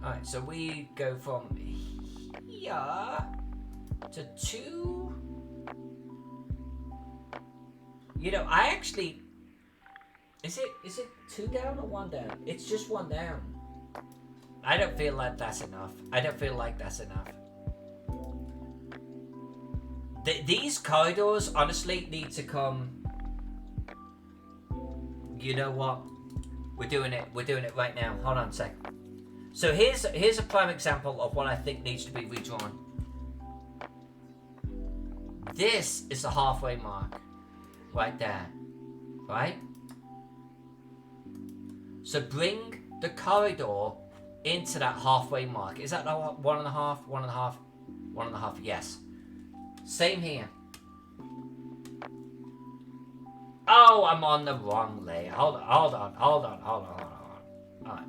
Alright, so we go from here to 2. You know, I actually... Is it 2 down or 1 down? It's just 1 down. I don't feel like that's enough. I don't feel like that's enough. These corridors, honestly, need to come... You know what? We're doing it. We're doing it right now. Hold on a sec. So here's a prime example of what I think needs to be redrawn. This is the halfway mark. Right there. Right? So bring the corridor into that halfway mark. Is that 1.5? 1.5? 1.5, yes. Same here. Oh, I'm on the wrong layer. Hold on. Alright.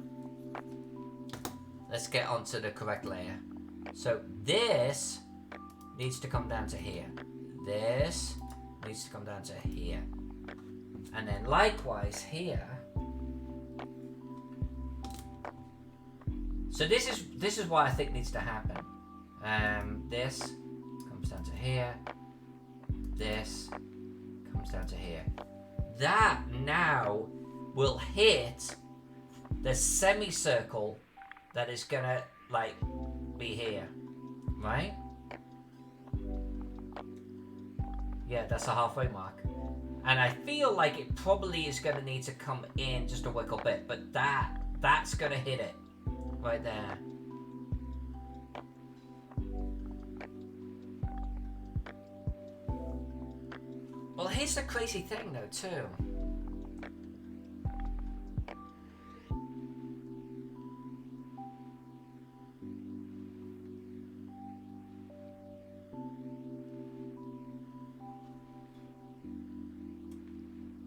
Let's get onto the correct layer. So this needs to come down to here. This needs to come down to here. And then likewise here. So this is what I think needs to happen. This comes down to here. This comes down to here. That now will hit the semicircle that is gonna like be here, right? Yeah, that's the halfway mark. And I feel like it probably is gonna need to come in just a wiggle bit, but that's gonna hit it right there. Well, here's the crazy thing though too.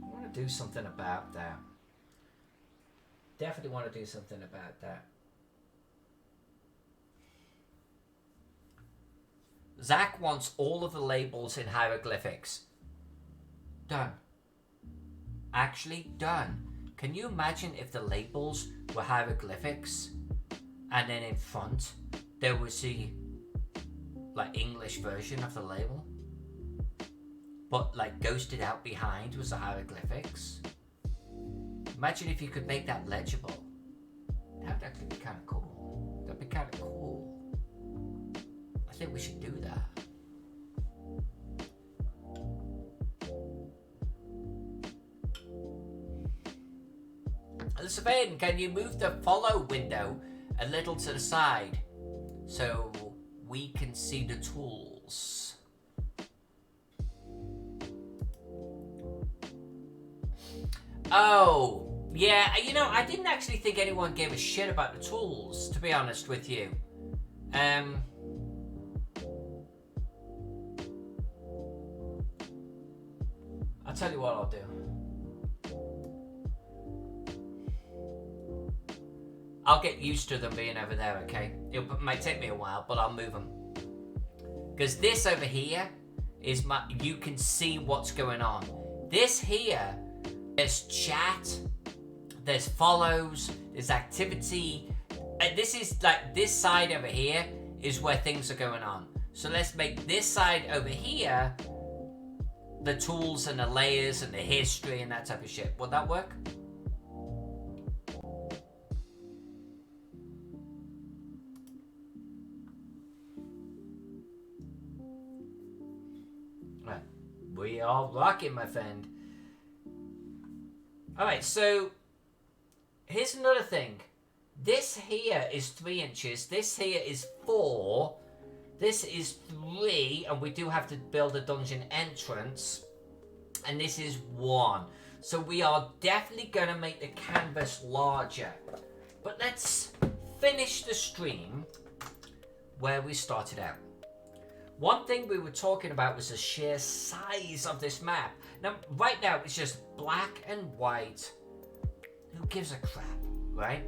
I want to do something about that. Definitely want to do something about that. Zach wants all of the labels in hieroglyphics. Done. Actually done. Can you imagine if the labels were hieroglyphics and then in front there was the like English version of the label, but like ghosted out behind was the hieroglyphics? Imagine if you could make that legible. That'd actually be kind of cool. That'd be kind of cool. I think we should do that. Sven, can you move the follow window a little to the side so we can see the tools? Oh, yeah, you know, I didn't actually think anyone gave a shit about the tools, to be honest with you. I'll tell you what I'll do. I'll get used to them being over there, okay? It might take me a while, but I'll move them. Because this over here is you can see what's going on. This here, there's chat, there's follows, there's activity. This is like, this side over here is where things are going on. So let's make this side over here the tools and the layers and the history and that type of shit. Would that work? We are rocking, my friend. Alright, so here's another thing. This here is 3 inches. This here is 4. This is 3. And we do have to build a dungeon entrance. And this is 1. So we are definitely going to make the canvas larger. But let's finish the stream where we started out. One thing we were talking about was the sheer size of this map. Now, right now, it's just black and white. Who gives a crap, right?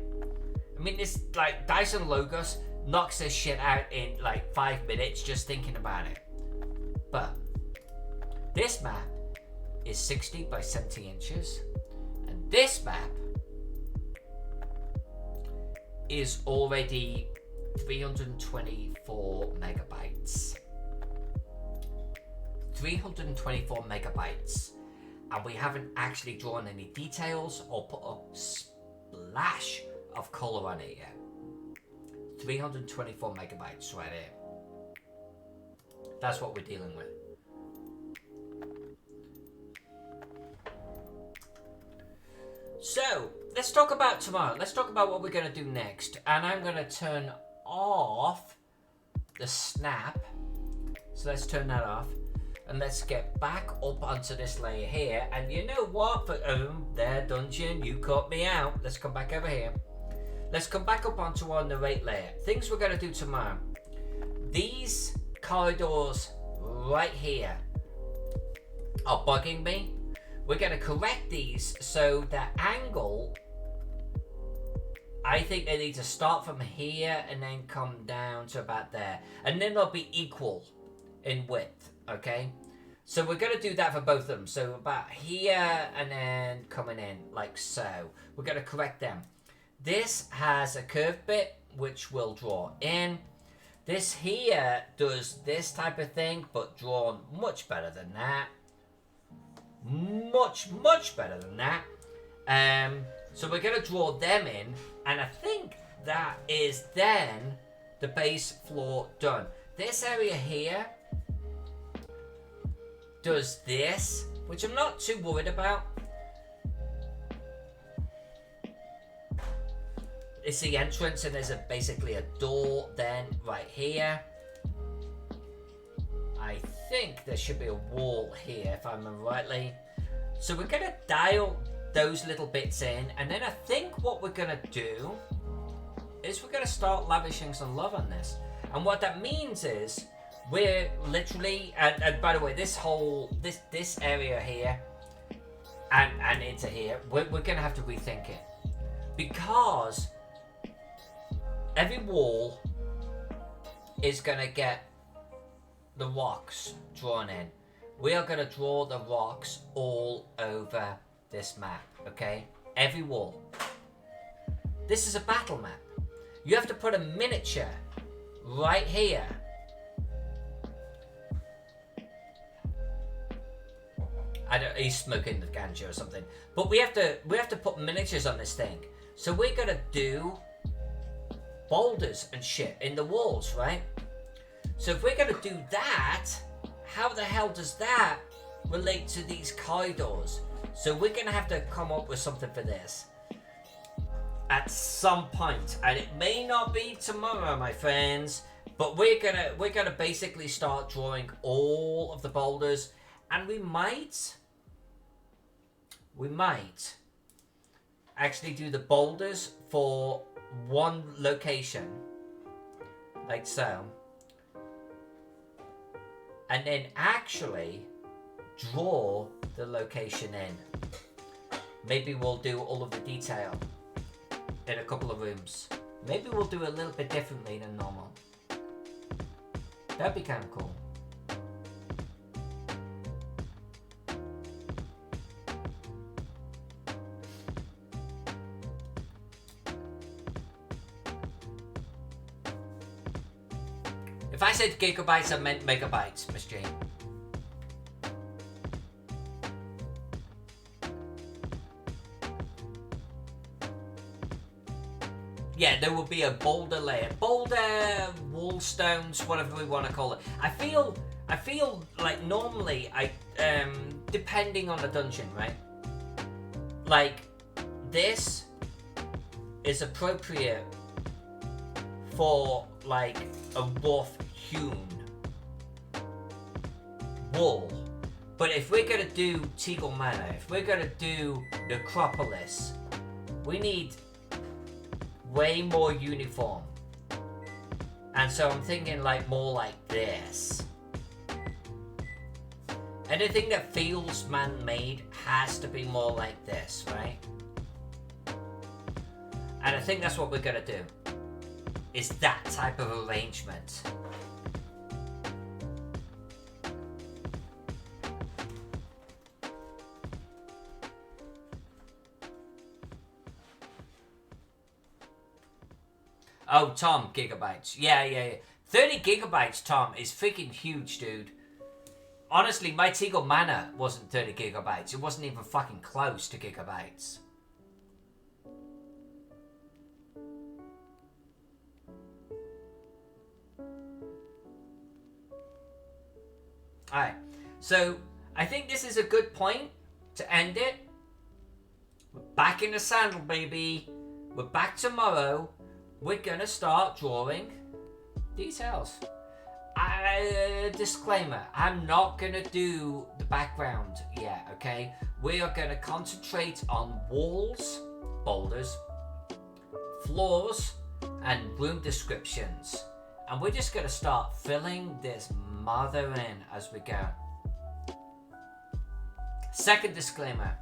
I mean, it's like Dyson Logos knocks this shit out in like 5 minutes just thinking about it. But this map is 60 by 70 inches. And this map is already 324 megabytes. 324 megabytes. And we haven't actually drawn any details or put a splash of color on it yet. 324 megabytes right here. That's what we're dealing with. So, let's talk about tomorrow. Let's talk about what we're going to do next. And I'm going to turn off the snap. So let's turn that off. And let's get back up onto this layer here. And you know what? For there, dungeon, you caught me out. Let's come back over here. Let's come back up onto our narrate layer. Things we're going to do tomorrow. These corridors right here are bugging me. We're going to correct these so the angle, I think they need to start from here and then come down to about there. And then they'll be equal in width, okay? So we're going to do that for both of them. So about here and then coming in like so. We're going to correct them. This has a curved bit which we'll draw in. This here does this type of thing but drawn much better than that. Much better than that. So we're going to draw them in. And I think that is then the base floor done. This area here does this, which I'm not too worried about. It's the entrance and there's basically a door then right here. I think there should be a wall here if I remember rightly. So we're going to dial those little bits in, and then I think what we're going to do is we're going to start lavishing some love on this. And what that means is we're literally, and by the way, this whole, this area here and into here, we're going to have to rethink it. Because every wall is going to get the rocks drawn in. We are going to draw the rocks all over this map, okay? Every wall. This is a battle map. You have to put a miniature right here. He's smoking the ganja or something. But we have to put miniatures on this thing. So we're going to do boulders and shit in the walls, right? So if we're going to do that, how the hell does that relate to these corridors? So we're going to have to come up with something for this at some point, and it may not be tomorrow, my friends, but we're gonna basically start drawing all of the boulders, and we might actually do the boulders for one location, like so. And then actually draw the location in. Maybe we'll do all of the detail in a couple of rooms. Maybe we'll do it a little bit differently than normal. That'd be kind of cool. If I said gigabytes, I meant megabytes, Miss Jane. Yeah, there will be a boulder layer. Boulder, wall stones, whatever we want to call it. I feel like normally, depending on the dungeon, right? Like, this is appropriate for, like, a rough hewn wall. But if we're going to do Teagle Manor, if we're going to do Necropolis, we need way more uniform. And so I'm thinking like more like this. Anything that feels man-made has to be more like this, right? And I think that's what we're gonna do. Is that type of arrangement. Oh, Tom, gigabytes. Yeah. 30 gigabytes, Tom, is freaking huge, dude. Honestly, my Teagle Manor wasn't 30 gigabytes. It wasn't even fucking close to gigabytes. Alright, so I think this is a good point to end it. We're back in the saddle, baby. We're back tomorrow. We're gonna start drawing details. Disclaimer, I'm not gonna do the background yet, okay? We are gonna concentrate on walls, boulders, floors, and room descriptions. And we're just gonna start filling this mother in as we go. Second disclaimer.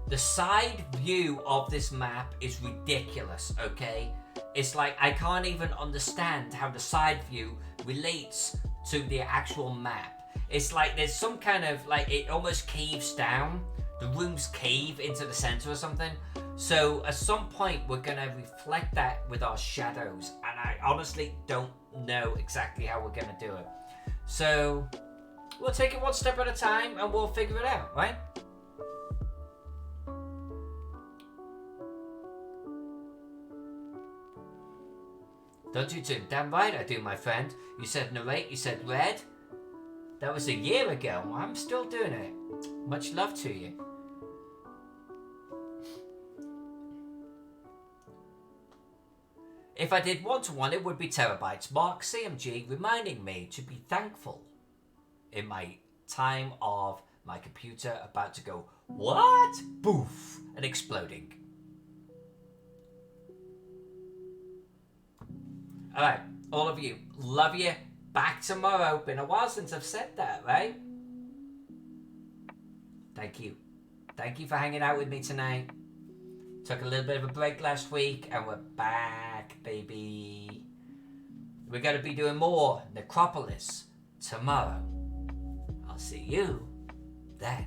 The side view of this map is ridiculous, okay? It's like I can't even understand how the side view relates to the actual map. It's like there's some kind of, like, it almost caves down. The rooms cave into the center or something. So at some point we're gonna reflect that with our shadows, and I honestly don't know exactly how we're gonna do it. So we'll take it one step at a time and we'll figure it out, right? Don't you do? Damn right I do, my friend. You said narrate, you said read. That was a year ago. I'm still doing it. Much love to you. If I did one-to-one, it would be terabytes. Mark CMG reminding me to be thankful in my time of my computer about to go, what? Boof, and exploding. Alright, all of you, love you. Back tomorrow. Been a while since I've said that, right? Thank you. Thank you for hanging out with me tonight. Took a little bit of a break last week, and we're back, baby. We're going to be doing more Necropolis tomorrow. I'll see you then.